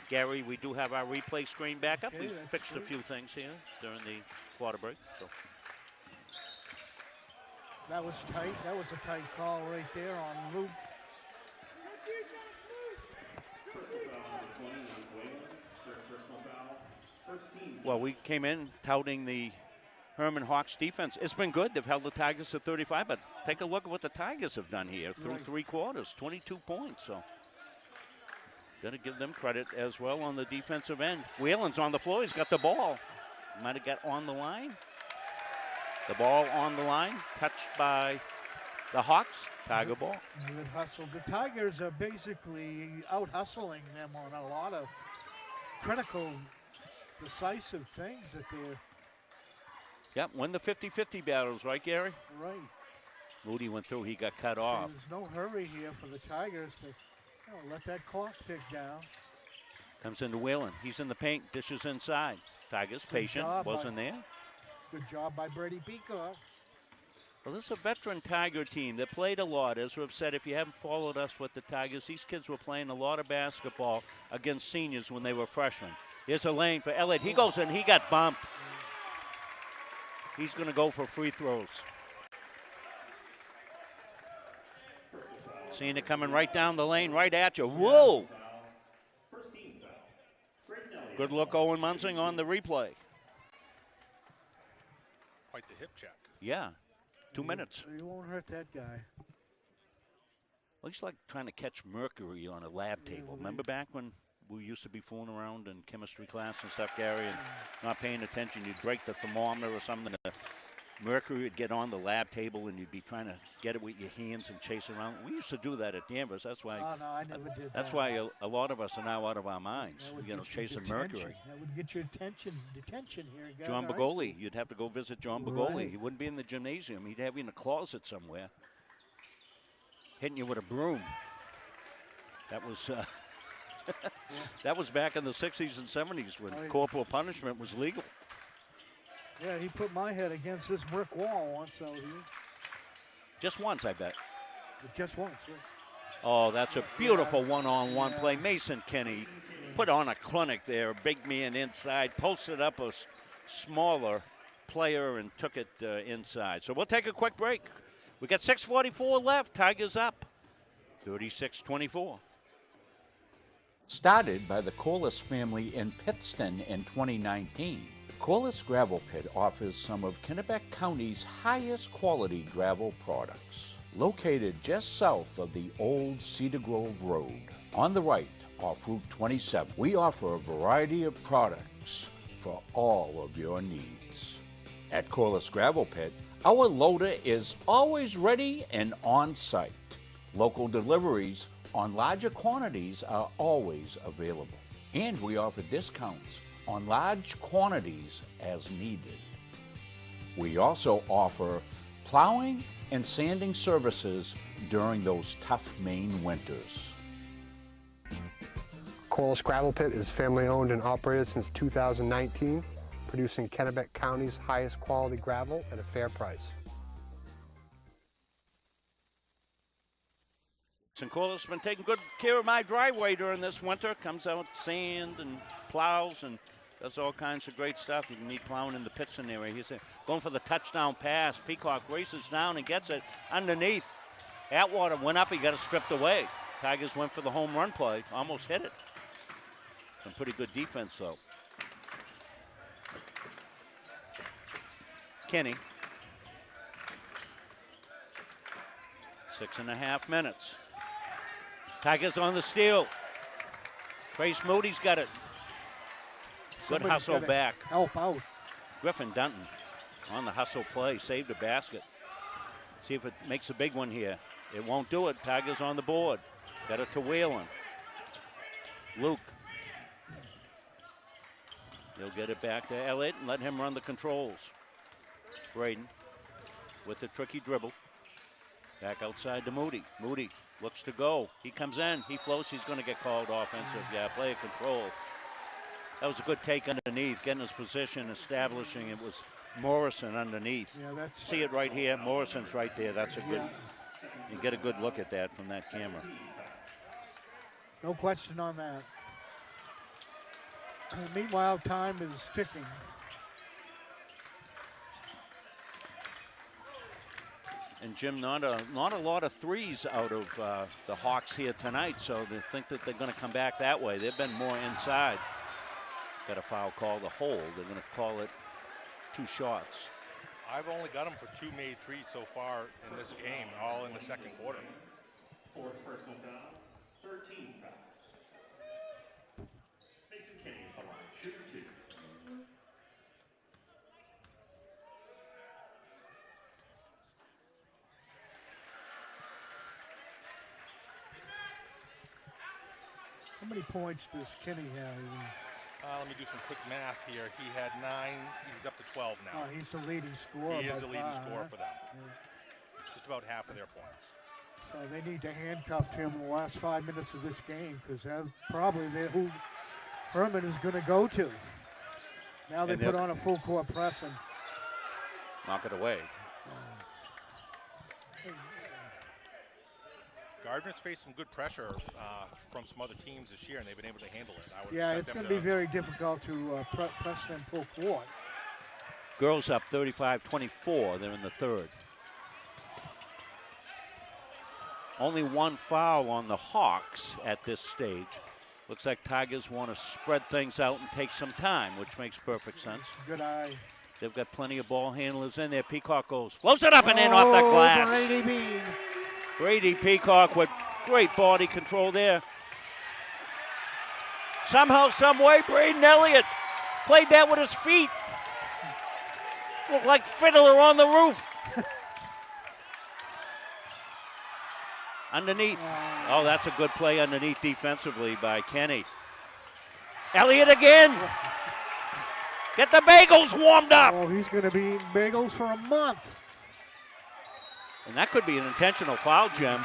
Gary, we do have our replay screen back up. Okay, We fixed a few things here during the quarter break. So. That was tight. That was a tight call right there on Luke. Well, we came in touting the Hermon Hawks defense. It's been good. They've held the Tigers to 35, but take a look at what the Tigers have done here through three quarters, 22 points. So got to give them credit as well on the defensive end. Whalen's on the floor. He's got the ball. Might have got on the line. The ball on the line, touched by the Hawks. Tiger ball. Good hustle. The Tigers are basically out-hustling them on a lot of critical, decisive things that they're. Yep, win the 50-50 battles, right, Gary? Right. Moody went through. He got cut off. There's no hurry here for the Tigers to let that clock tick down. Comes into Whalen. He's in the paint. Dishes inside. Tigers patient. Wasn't there. Good job by Brady Peacock. Well, this is a veteran Tiger team that played a lot. As we've said, if you haven't followed us with the Tigers, these kids were playing a lot of basketball against seniors when they were freshmen. Here's a lane for Elliott. He goes in. He got bumped. He's going to go for free throws. Seeing it coming right down the lane, right at you. Whoa! Good look, Owen Munsing on the replay. Quite the hip check. Yeah, 2 minutes. You won't hurt that guy. Looks like trying to catch mercury on a lab table. Remember back when we used to be fooling around in chemistry class and stuff, Gary, and not paying attention? You'd break the thermometer or something. The mercury would get on the lab table, and you'd be trying to get it with your hands and chase it around. We used to do that at Danvers. That's why. Oh, no, I never did that. That's why a lot of us are now out of our minds. Chasing mercury. That would get your detention here. At John Gardiner Bagoli. You'd have to go visit John Bagoli. Right. He wouldn't be in the gymnasium. He'd have you in a closet somewhere, hitting you with a broom. That was that was back in the 60s and 70s when corporal punishment was legal. Yeah, he put my head against this brick wall once out here. Just once, I bet. Just once. Right? Oh, that's a beautiful one-on-one play. Mason Kinney put on a clinic there. Big man inside, posted up a smaller player and took it inside. So we'll take a quick break. We got 6:44 left. Tigers up 36-24. Started by the Corliss family in Pittston in 2019, Corliss Gravel Pit offers some of Kennebec County's highest quality gravel products. Located just south of the old Cedar Grove Road, on the right off Route 27, we offer a variety of products for all of your needs. At Corliss Gravel Pit, our loader is always ready and on site. Local deliveries on larger quantities are always available. And we offer discounts on large quantities as needed. We also offer plowing and sanding services during those tough Maine winters. Corliss Gravel Pit is family owned and operated since 2019, producing Kennebec County's highest quality gravel at a fair price. Corliss has been taking good care of my driveway during this winter. Comes out sand and plows and does all kinds of great stuff. You can need plowing in the Pittston area. He's going for the touchdown pass. Peacock races down and gets it underneath. Atwater went up. He got it stripped away. Tigers went for the home run play. Almost hit it. Some pretty good defense, though. Kinney. 6.5 minutes. Tigers on the steal. Trace Moody's got it. Good hustle back. Help out. Griffin Dunton on the hustle play. Saved a basket. See if it makes a big one here. It won't do it. Tigers on the board. Got it to Whalen. Luke. He'll get it back to Elliott and let him run the controls. Braden with the tricky dribble. Back outside to Moody. Moody looks to go. He comes in. He floats. He's going to get called offensive. Yeah, play of control. That was a good take underneath, getting his position, establishing. It was Morrison underneath. Yeah, that's. See it right here. Morrison's right there. That's a good. You get a good look at that from that camera. No question on that. Meanwhile, time is ticking. And Jim, not a lot of threes out of the Hawks here tonight, so they think that they're going to come back that way. They've been more inside. Got a foul call to hold. They're going to call it 2 shots. I've only got him for 2 made threes so far in this game, all in the second quarter. 4th personal foul, 13 foul. Mason Kinney at the line, shooter 2. How many points does Kinney have? Let me do some quick math here. He had 9. He's up to 12 now. Oh, he's the leading scorer. He is the leading far, scorer huh? for them. Yeah. Just about half of their points. So they need to handcuff him in the last 5 minutes of this game because that's probably who Hermon is going to go to. Now they put on a full court press and knock it away. Gardiner's faced some good pressure from some other teams this year, and they've been able to handle it. Yeah, it's going to be very difficult to press them full court. Girls up 35-24. They're in the third. Only one foul on the Hawks at this stage. Looks like Tigers want to spread things out and take some time, which makes perfect sense. Good eye. They've got plenty of ball handlers in there. Peacock goes, floats it up and in off the glass. Brady Bean. Brady Peacock with great body control there. Somehow, some way, Braden Elliott played that with his feet. Looked like Fiddler on the roof. Underneath. Oh, that's a good play underneath defensively by Kenny. Elliott again. Get the bagels warmed up. Oh, he's going to be eating bagels for a month. And that could be an intentional foul, Jim.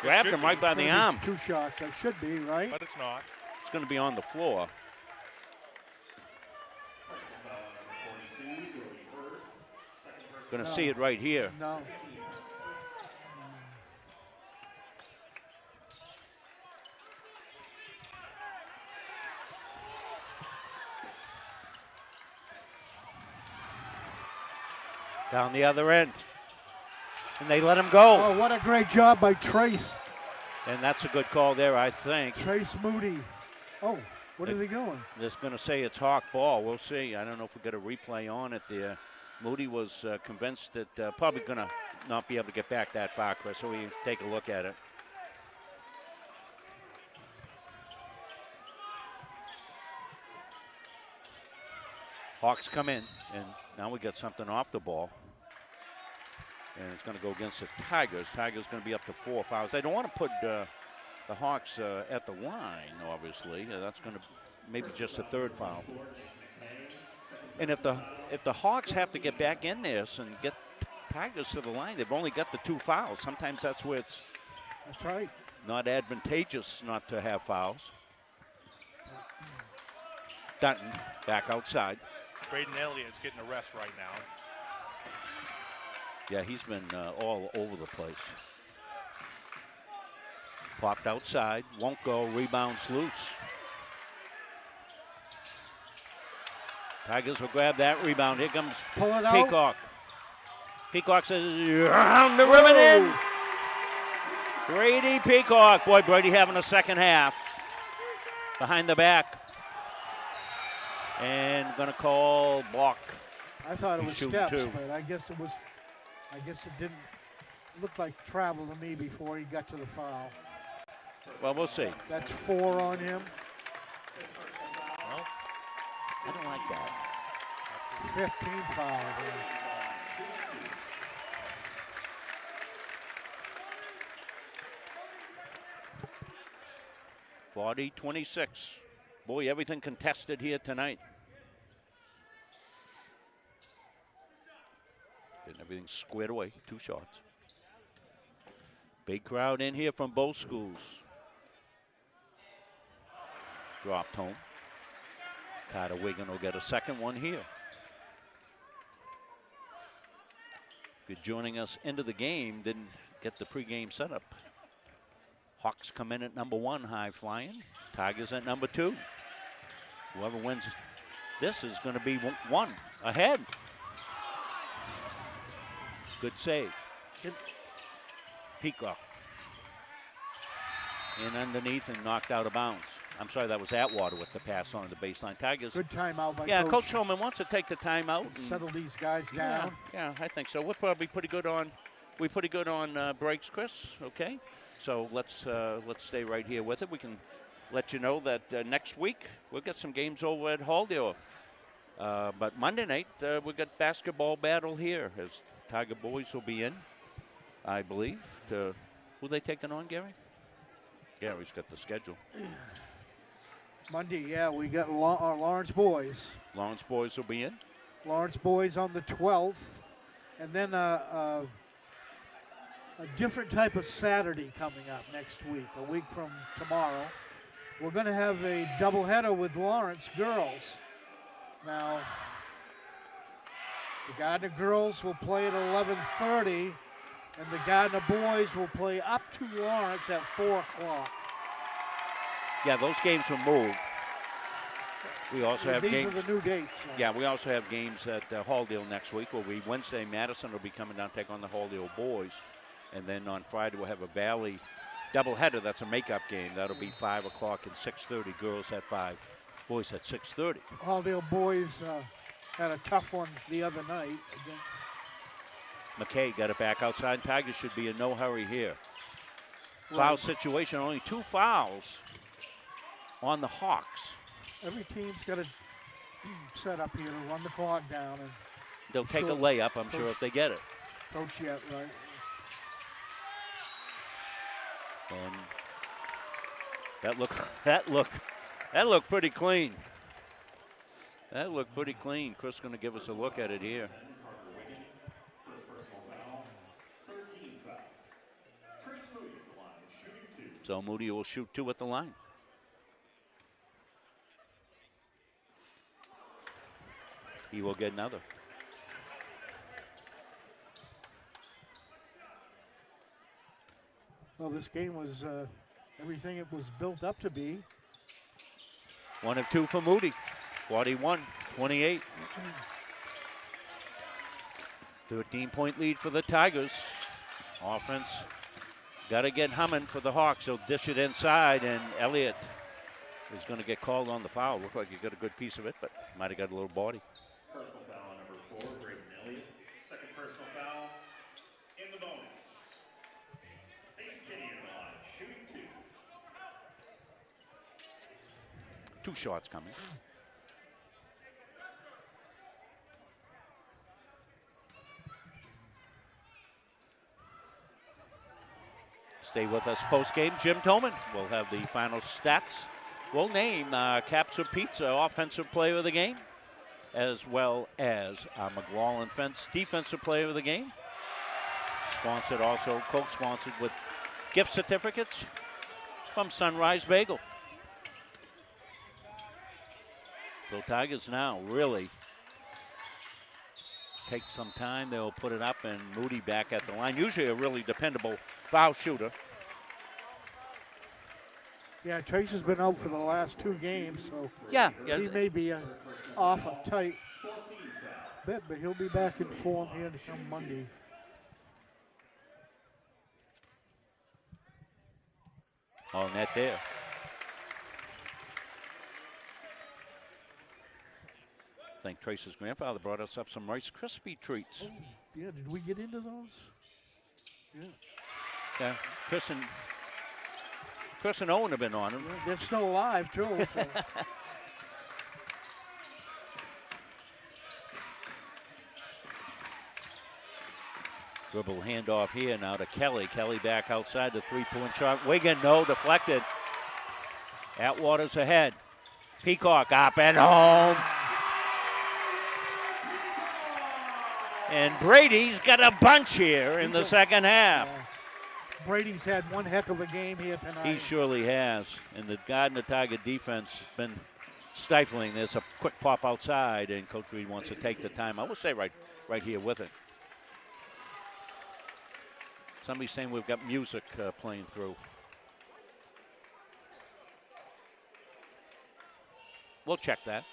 Grabbed him right by the arm. 2 shots. That should be, right? But it's not. It's going to be on the floor. Going to see it right here. No. Down the other end. And they let him go. Oh, what a great job by Trace. And that's a good call there, I think. Trace Moody. Oh, what are they going? They're going to say it's Hawk ball. We'll see. I don't know if we get a replay on it there. Moody was convinced that probably going to not be able to get back that far, Chris, so we take a look at it. Hawks come in, and now we got something off the ball. And it's going to go against the Tigers. Tigers going to be up to 4 fouls. They don't want to put the Hawks at the line, obviously. That's going to maybe just a 3rd foul. And if the Hawks have to get back in this and get Tigers to the line, they've only got the 2 fouls. Sometimes that's where it's not advantageous not to have fouls. Dutton back outside. Braden Elliott's getting a rest right now. Yeah, he's been all over the place. Popped outside, won't go, rebounds loose. Tigers will grab that rebound. Here comes Peacock. Peacock says, around the rim and in. Brady Peacock. Boy, Brady having a second half. Behind the back. And going to call block. I thought it was steps, but I guess it didn't look like travel to me before he got to the foul. Well, we'll see. That's 4 on him. Well, I don't like that. 15 foul there. .26. Boy, everything contested here tonight. Getting everything squared away. 2 shots. Big crowd in here from both schools. Dropped home. Carter Wigan will get a second one here. If you're joining us into the game, didn't get the pregame setup. Hawks come in at number 1, high flying. Tigers at number 2. Whoever wins this is going to be 1 ahead. Good save. Peacock. In underneath and knocked out of bounds. I'm sorry, that was Atwater with the pass on the baseline. Tigers. Good timeout by Yeah, Coach. Coach Hermon wants to take the timeout. and- Settle these guys down. Yeah, I think so. We're probably pretty good on breaks, Chris. Okay, so let's stay right here with it. We can let you know that next week we'll get some games over at Halldale. But Monday night we got basketball battle here as Tiger boys will be in, I believe. Who they taking on, Gary? Gary's got the schedule. Monday, yeah, we got Lawrence boys. Lawrence boys will be in. Lawrence boys on the 12th, and then a different type of Saturday coming up next week, a week from tomorrow. We're going to have a doubleheader with Lawrence girls. Now, the Gardiner girls will play at 11:30, and the Gardiner boys will play up to Lawrence at 4 o'clock. Yeah, those games were moved. We also have These games. are the new dates. Yeah, we also have games at Halldale next week. Will be Wednesday. Madison will be coming down to take on the Halldale boys, and then on Friday we'll have a Valley doubleheader. That's a makeup game. That'll be 5 o'clock and 6:30. Girls at 5, boys at 6:30. Halldale boys had a tough one the other night against McKay got it back outside. Tigers should be in no hurry here. Foul situation. Only 2 fouls on the Hawks. Every team's got a set up here to run the clock down. And They'll take a layup, I'm sure, if they get it. Coach yet, right? And that looked pretty clean. That looked pretty clean. Chris is going to give us a look at it here. So Moody will shoot 2 at the line. He will get another. Well, this game was everything it was built up to be. 1 of 2 for Moody. 41-28. 13-point lead for the Tigers. Offense got to get humming for the Hawks. He'll dish it inside, and Elliott is going to get called on the foul. Looked like he got a good piece of it, but might have got a little body. Personal foul number 4, Brayden Elliott. Second personal foul in the bonus. Mason Kinney in the line, shooting 2. 2 shots coming. Stay with us post-game. Jim Toman will have the final stats. We'll name Capsa Pizza Offensive Player of the Game, as well as McLaughlin Fence Defensive Player of the Game. Sponsored also, co-sponsored with gift certificates from Sunrise Bagel. So Tigers now really take some time. They'll put it up, and Moody back at the line. Usually a really dependable foul shooter. Yeah, Trace has been out for the last 2 games, so Yeah. he may be off a tight bit, but he'll be back in form here to come Monday. All net there. I think Trace's grandfather brought us up some Rice Krispie treats. Oh, yeah, did we get into those? Yeah. Yeah, Chris and Owen have been on them. They're still alive, too. So. Dribble handoff here now to Kelly. Kelly back outside the 3-point shot. Wigan, no, deflected. Atwater's ahead. Peacock up and home. And Brady's got a bunch here in the second half. Brady's had one heck of a game here tonight. He surely has. And the Gardiner Tiger defense has been stifling. There's a quick pop outside, and Coach Reed wants to take the time. I will stay right here with it. Somebody's saying we've got music playing through. We'll check that.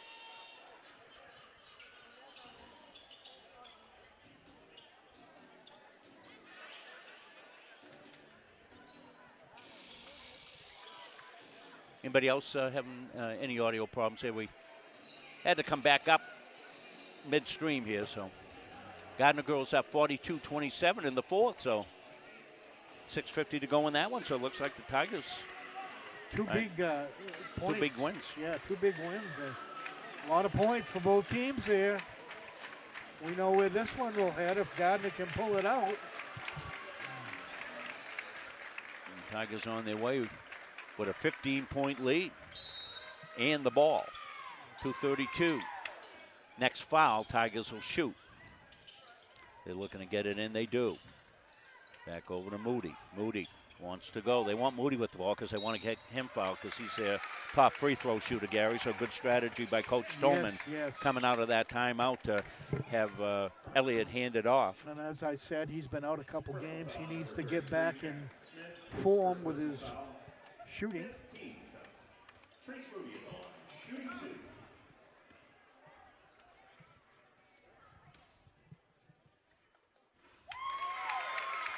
Anybody else having any audio problems here? We had to come back up midstream here, so Gardiner girls up 42-27 in the fourth, so 6:50 to go in that one. So it looks like the Tigers. Two big points. 2 big wins. Yeah, 2 big wins. A lot of points for both teams here. We know where this one will head if Gardiner can pull it out. And Tigers on their way with a 15-point lead and the ball. 2:32. Next foul, Tigers will shoot. They're looking to get it in. They do. Back over to Moody. Moody wants to go. They want Moody with the ball because they want to get him fouled because he's their top free throw shooter, Gary. So good strategy by Coach Tolman coming out of that timeout to have Elliott hand it off. And as I said, he's been out a couple games. He needs to get back in form with his shooting.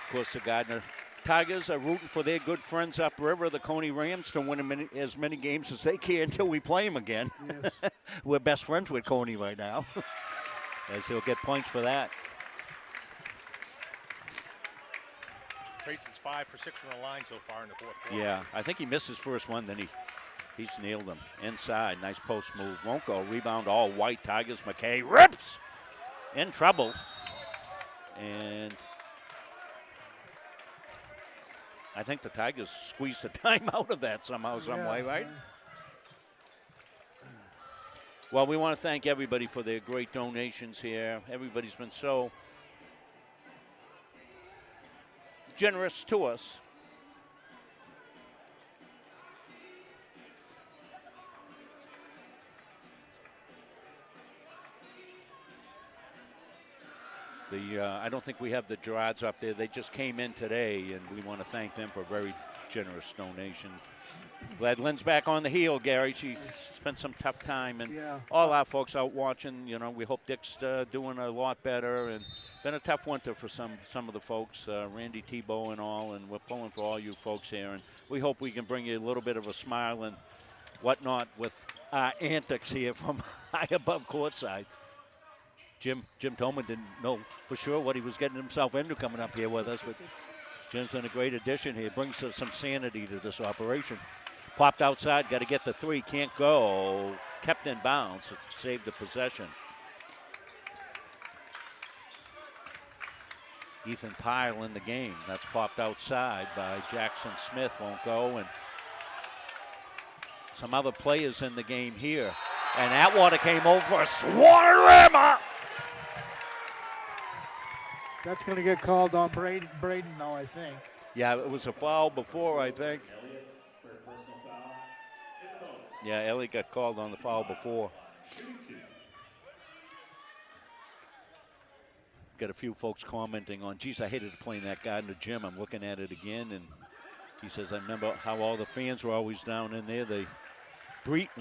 Of course, the Gardiner Tigers are rooting for their good friends upriver, the Coney Rams, to win as many games as they can until we play them again. Yes. We're best friends with Coney right now, as he'll get points for that. Trace is 5 for 6 from the line so far in the fourth quarter. Yeah, I think he missed his first one, then he's nailed them. Inside, nice post move. Won't go. Rebound all white. Tigers. McKay rips. In trouble. And I think the Tigers squeezed a time out of that somehow, some way, right? Well, we want to thank everybody for their great donations here. Everybody's been so generous to us. I don't think we have the Gerards up there. They just came in today, and we want to thank them for a very generous donation. Glad Lynn's back on the heel, Gary. She spent some tough time, and all our folks out watching, you know, we hope Dick's doing a lot better. And been a tough winter for some of the folks, Randy Tebow and all, and we're pulling for all you folks here. And we hope we can bring you a little bit of a smile and whatnot with our antics here from high above courtside. Jim Tolman didn't know for sure what he was getting himself into coming up here with us, but Jim's done a great addition here. Brings some sanity to this operation. Popped outside, got to get the three, can't go. Kept in bounds, saved the possession. Ethan Pyle in the game. That's popped outside by Jackson Smith, won't go. And some other players in the game here. And Atwater came over for a Swarmer. That's going to get called on Braden now, I think. Yeah, it was a foul before, I think. Yeah, Elliott got called on the foul before. Got a few folks commenting on, geez, I hated playing that guy in the gym. I'm looking at it again, and he says, I remember how all the fans were always down in there. They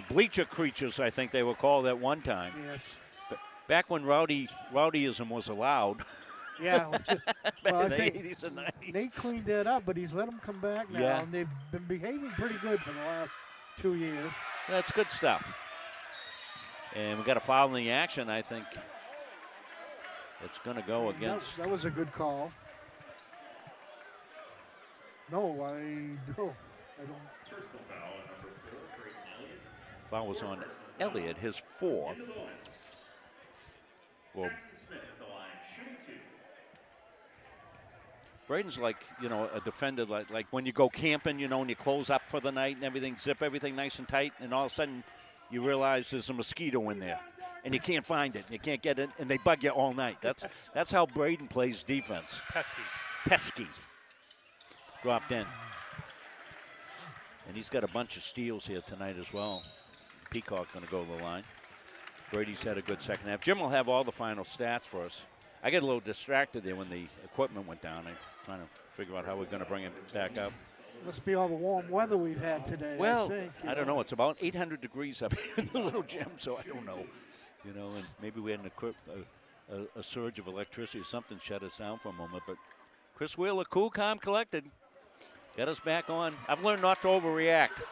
bleacher creatures, I think they were called at one time. Yes. But back when rowdyism was allowed. Yeah. Well, I think 80s and 90s. they cleaned that up, but he's let them come back now, and they've been behaving pretty good for the last 2 years. That's good stuff. And we got a foul in the action, I think. It's going to go against. That was a good call. No, I don't. Foul was on Elliott, his fourth. Well, Braden's like, you know, a defender, like when you go camping, you know, and you close up for the night and everything, zip everything nice and tight, and all of a sudden you realize there's a mosquito in there, and you can't find it, and you can't get it, and they bug you all night. That's how Braden plays defense. Pesky. Dropped in. And he's got a bunch of steals here tonight as well. Peacock going to go to the line. Brady's had a good second half. Jim will have all the final stats for us. I get a little distracted there when the equipment went down. I'm trying to figure out how we're going to bring it back up. Must be all the warm weather we've had today. Well, I don't know. It's about 800 degrees up here in the little gym, so I don't know. You know, and maybe we had a surge of electricity or something shut us down for a moment. But Chris Wheeler, cool, calm, collected. Got us back on. I've learned not to overreact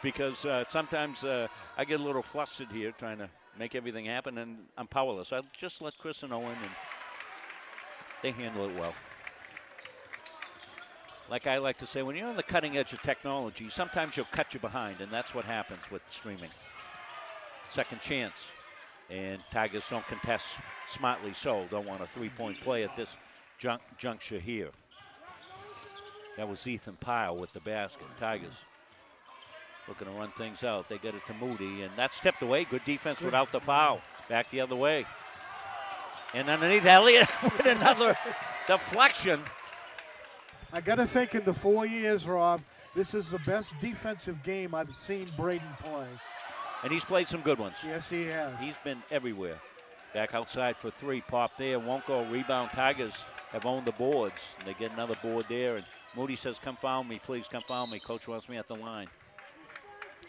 because sometimes I get a little flustered here trying to make everything happen, and I'm powerless. I just let Chris and Owen, and they handle it well. Like I like to say, when you're on the cutting edge of technology, sometimes you'll cut you behind, and that's what happens with streaming. Second chance, and Tigers don't contest smartly so. Don't want a three-point play at this juncture here. That was Ethan Pyle with the basket. Tigers looking to run things out. They get it to Moody, and that's tipped away. Good defense without the foul. Back the other way. And underneath Elliott with another deflection. I got to think in the 4 years, Rob, this is the best defensive game I've seen Braden play. And he's played some good ones. Yes, he has. He's been everywhere. Back outside for three. Pop there. Won't go. Rebound. Tigers have owned the boards. And they get another board there. And Moody says, come foul me, please. Come foul me. Coach wants me at the line.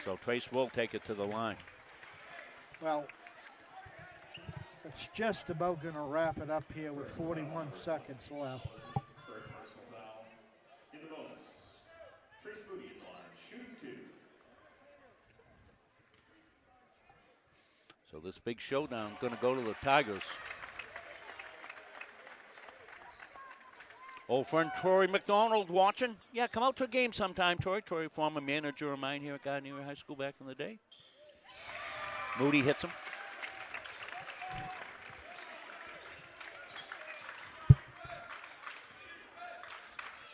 So Trace will take it to the line. Well, it's just about going to wrap it up here with 41 seconds left. So this big showdown going to go to the Tigers. Old friend Troy McDonald watching. Yeah, come out to a game sometime, Troy. Troy, former manager of mine here at Gardiner High School back in the day. Moody hits him.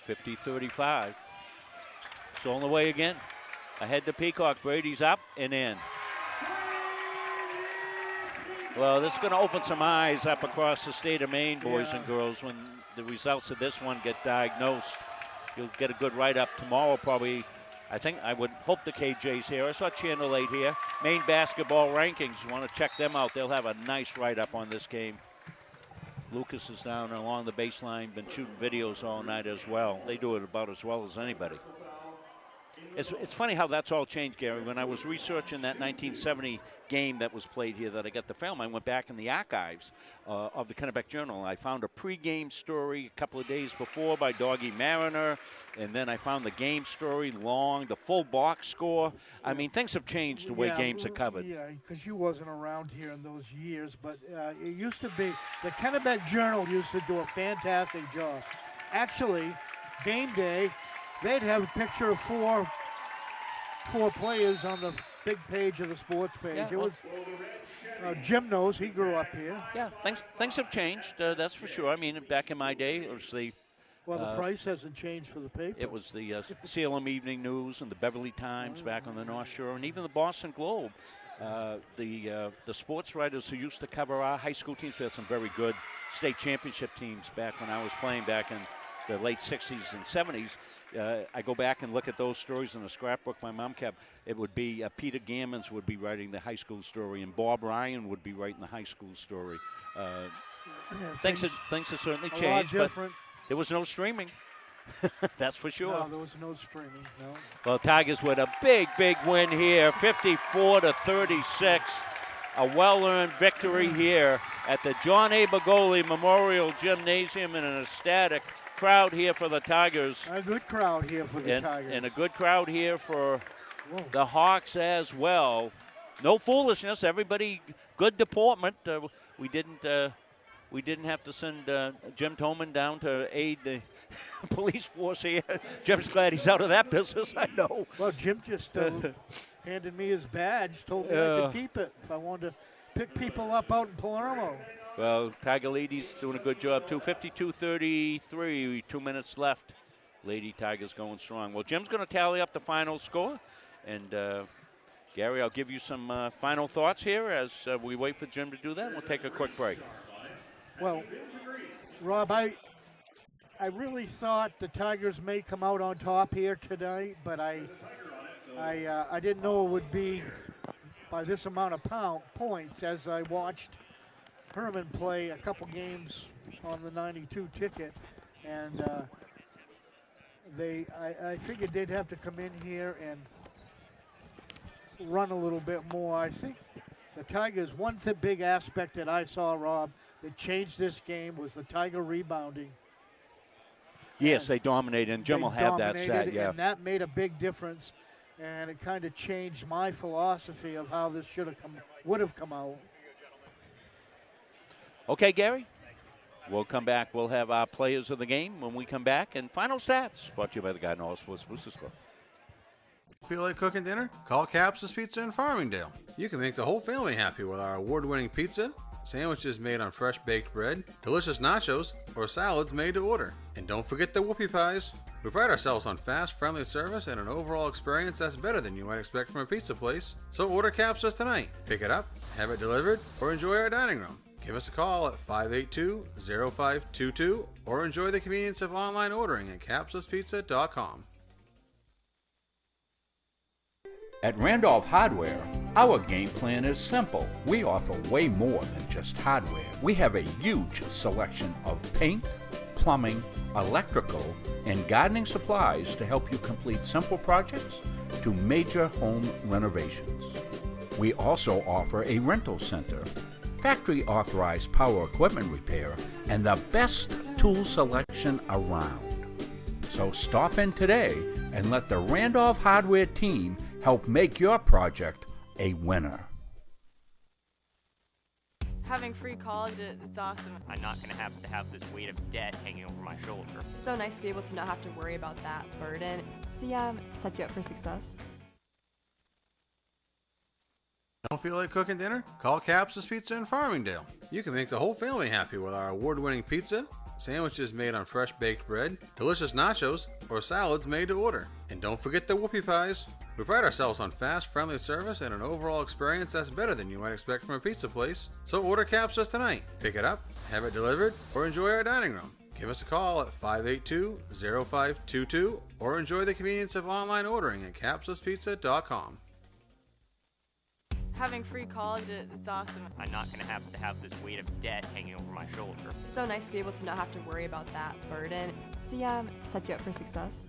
(50-35). Stolen away again. Ahead to Peacock. Brady's up and in. Well, this is going to open some eyes up across the state of Maine, boys and girls, when the results of this one get diagnosed. You'll get a good write-up tomorrow, probably. I would hope the KJ's here. I saw Channel 8 here. Maine basketball rankings. You want to check them out. They'll have a nice write-up on this game. Lucas is down along the baseline, been shooting videos all night as well. They do it about as well as anybody. It's funny how that's all changed, Gary. When I was researching that 1970 game that was played here that I got the film, I went back in the archives of the Kennebec Journal. I found a pregame story a couple of days before by Doggy Mariner, and then I found the game story long, the full box score. I mean, things have changed the way games are covered. Yeah, because you wasn't around here in those years, but it used to be, the Kennebec Journal used to do a fantastic job. Actually, game day, they'd have a picture of four players on the big page of the sports page. Yeah, it was Jim knows, he grew up here. Yeah, things have changed, that's for sure. I mean, back in my day, it was the price hasn't changed for the paper. It was the Salem Evening News and the Beverly Times back on the North Shore, and even the Boston Globe. The sports writers who used to cover our high school teams, we had some very good state championship teams back when I was playing back in the late 60s and 70s. I go back and look at those stories in the scrapbook my mom kept. It would be Peter Gammons would be writing the high school story, and Bob Ryan would be writing the high school story. Things have certainly changed, but there was no streaming. That's for sure. No, there was no streaming, no. Well, Tigers with a big win here, 54-36. A well-earned victory here at the John A. Bagoli Memorial Gymnasium, in an ecstatic crowd here for the Tigers. A good crowd here for the Tigers. And a good crowd here for the Hawks as well. No foolishness. Everybody, good deportment. We didn't have to send Jim Toman down to aid the police force here. Jim's glad he's out of that business, I know. Well, Jim just handed me his badge, told me I could keep it if I wanted to pick people up out in Palermo. Well, Tiger Lady's doing a good job, too. 52-33, 2 minutes left. Lady Tigers going strong. Well, Jim's going to tally up the final score. And, Gary, I'll give you some final thoughts here as we wait for Jim to do that. We'll take a quick break. Well, Rob, I really thought the Tigers may come out on top here tonight, but I didn't know it would be by this amount of points as I watched Hermon play a couple games on the 92 ticket, and I figured they'd have to come in here and run a little bit more. I think the Tigers, one big aspect that I saw, Rob, that changed this game was the Tiger rebounding. Yes, they dominated, and Jim will have that stat, yeah. And that made a big difference. and it kind of changed my philosophy of how this would have come out. Okay, Gary. We'll come back. We'll have our players of the game when we come back. And final stats brought to you by the Gardiner Sports Boosters Club. Feel like cooking dinner? Call Capsa's Pizza in Farmingdale. You can make the whole family happy with our award-winning pizza, sandwiches made on fresh baked bread, delicious nachos, or salads made to order. And don't forget the whoopie pies. We pride ourselves on fast, friendly service and an overall experience that's better than you might expect from a pizza place. So order Capsa's tonight. Pick it up, have it delivered, or enjoy our dining room. Give us a call at 582-0522 or enjoy the convenience of online ordering at capsaspizza.com. At Randolph Hardware, our game plan is simple. We offer way more than just hardware. We have a huge selection of paint, plumbing, electrical, and gardening supplies to help you complete simple projects to major home renovations. We also offer a rental center, factory authorized power equipment repair, and the best tool selection around. So stop in today and let the Randolph Hardware team help make your project a winner. Having free college, it's awesome. I'm not going to have this weight of debt hanging over my shoulder. It's so nice to be able to not have to worry about that burden. So yeah, set you up for success. Don't feel like cooking dinner? Call Capsa's Pizza in Farmingdale. You can make the whole family happy with our award-winning pizza, sandwiches made on fresh baked bread, delicious nachos, or salads made to order. And don't forget the whoopie pies. We pride ourselves on fast, friendly service and an overall experience that's better than you might expect from a pizza place. So order Capsa's tonight. Pick it up, have it delivered, or enjoy our dining room. Give us a call at 582-0522 or enjoy the convenience of online ordering at capsaspizza.com. Having free college, it's awesome. I'm not going to have this weight of debt hanging over my shoulder. It's so nice to be able to not have to worry about that burden. So yeah, set you up for success.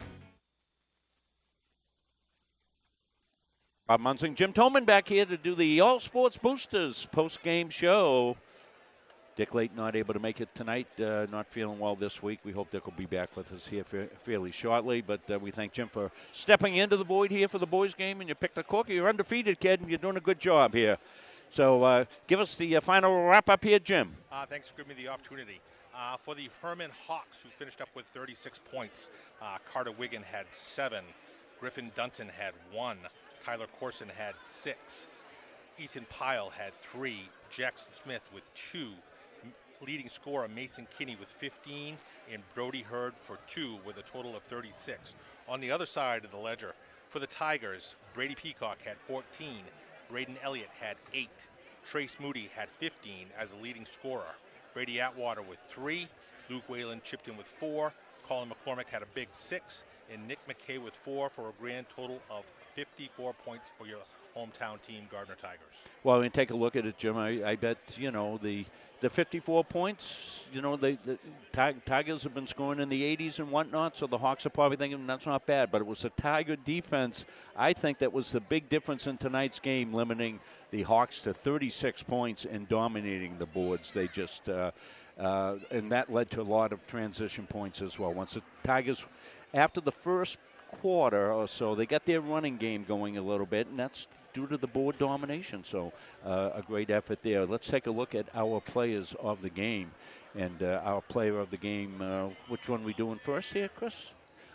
Bob Munsing, Jim Tolman back here to do the All Sports Boosters post-game show. Dick Late not able to make it tonight, not feeling well this week. We hope Dick will be back with us here fairly shortly. But we thank Jim for stepping into the void here for the boys' game. And you picked a corker. You're undefeated, kid, and you're doing a good job here. So give us the final wrap-up here, Jim. Thanks for giving me the opportunity. For the Hermon Hawks, who finished up with 36 points, Carter Wiggin had 7. Griffin Dunton had 1. Tyler Corson had 6. Ethan Pyle had 3. Jackson Smith with 2. Leading scorer Mason Kinney with 15, and Brody Hurd for 2 with a total of 36. On the other side of the ledger, for the Tigers, Brady Peacock had 14, Braden Elliott had 8, Trace Moody had 15 as a leading scorer, Brady Atwater with 3, Luke Whalen chipped in with 4, Colin McCormick had a big 6, and Nick McKay with 4 for a grand total of 54 points for your hometown team, Gardiner Tigers. Well, I mean, take a look at it, Jim. I bet, the 54 points, the Tigers have been scoring in the 80s and whatnot, so the Hawks are probably thinking that's not bad. But it was the Tiger defense, I think, that was the big difference in tonight's game, limiting the Hawks to 36 points and dominating the boards. They just, and that led to a lot of transition points as well. Once the Tigers, after the first quarter or so, they got their running game going a little bit, and that's due to the board domination. So a great effort there. Let's take a look at our players of the game. And our player of the game, which one are we doing first here, Chris?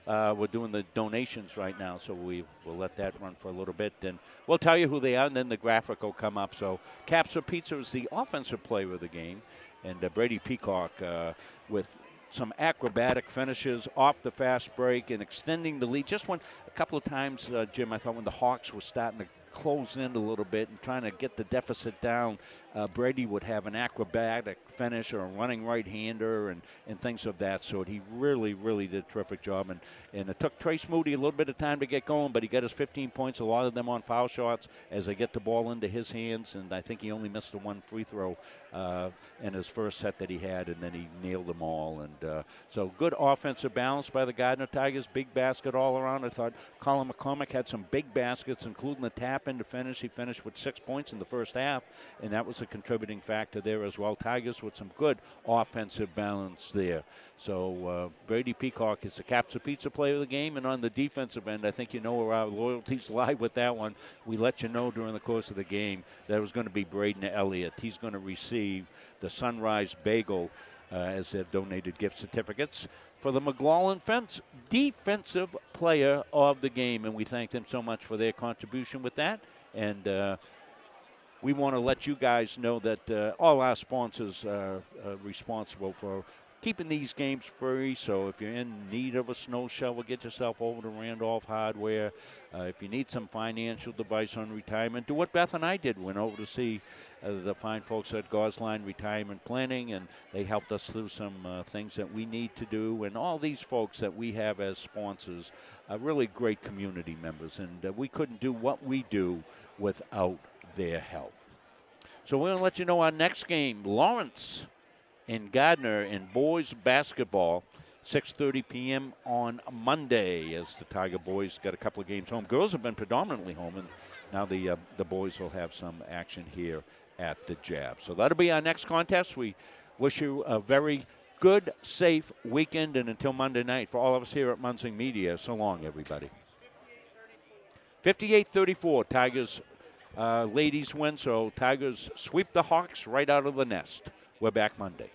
We're doing the donations right now, so we'll let that run for a little bit. And we'll tell you who they are, and then the graphic will come up. So Capsa Pizza is the offensive player of the game. And Brady Peacock with some acrobatic finishes off the fast break and extending the lead. Just a couple of times, Jim, I thought when the Hawks were starting to close in a little bit and trying to get the deficit down, Brady would have an acrobatic finish or a running right-hander and things of that sort. He really, really did a terrific job. And it took Trace Moody a little bit of time to get going, but he got his 15 points, a lot of them on foul shots as they get the ball into his hands. And I think he only missed the one free throw in his first set that he had, and then he nailed them all. And so good offensive balance by the Gardiner Tigers. Big basket all around. I thought Colin McCormick had some big baskets, including the tap step in to finish. He finished with 6 points in the first half, and that was a contributing factor there as well. Tigers with some good offensive balance there. So Brady Peacock is the Capsa Pizza player of the game, and on the defensive end, I think you know where our loyalties lie with that one. We let you know during the course of the game that it was going to be Braden Elliott. He's going to receive the Sunrise Bagel as they've donated gift certificates for the McLaughlin Fence Defensive Player of the Game, and we thank them so much for their contribution with that. And we want to let you guys know that all our sponsors are responsible for keeping these games free. So if you're in need of a snow shovel, get yourself over to Randolph Hardware. If you need some financial advice on retirement, do what Beth and I did. Went over to see the fine folks at Gosline Retirement Planning, and they helped us through some things that we need to do. And all these folks that we have as sponsors are really great community members, and we couldn't do what we do without their help. So we're going to let you know our next game, Lawrence in Gardiner in boys basketball, 6:30 p.m. on Monday, as the Tiger boys got a couple of games home. Girls have been predominantly home, and now the boys will have some action here at the Jab. So that'll be our next contest. We wish you a very good, safe weekend, and until Monday night, for all of us here at Munsing Media, so long, everybody. 58-34, Tigers ladies win, so Tigers sweep the Hawks right out of the nest. We're back Monday.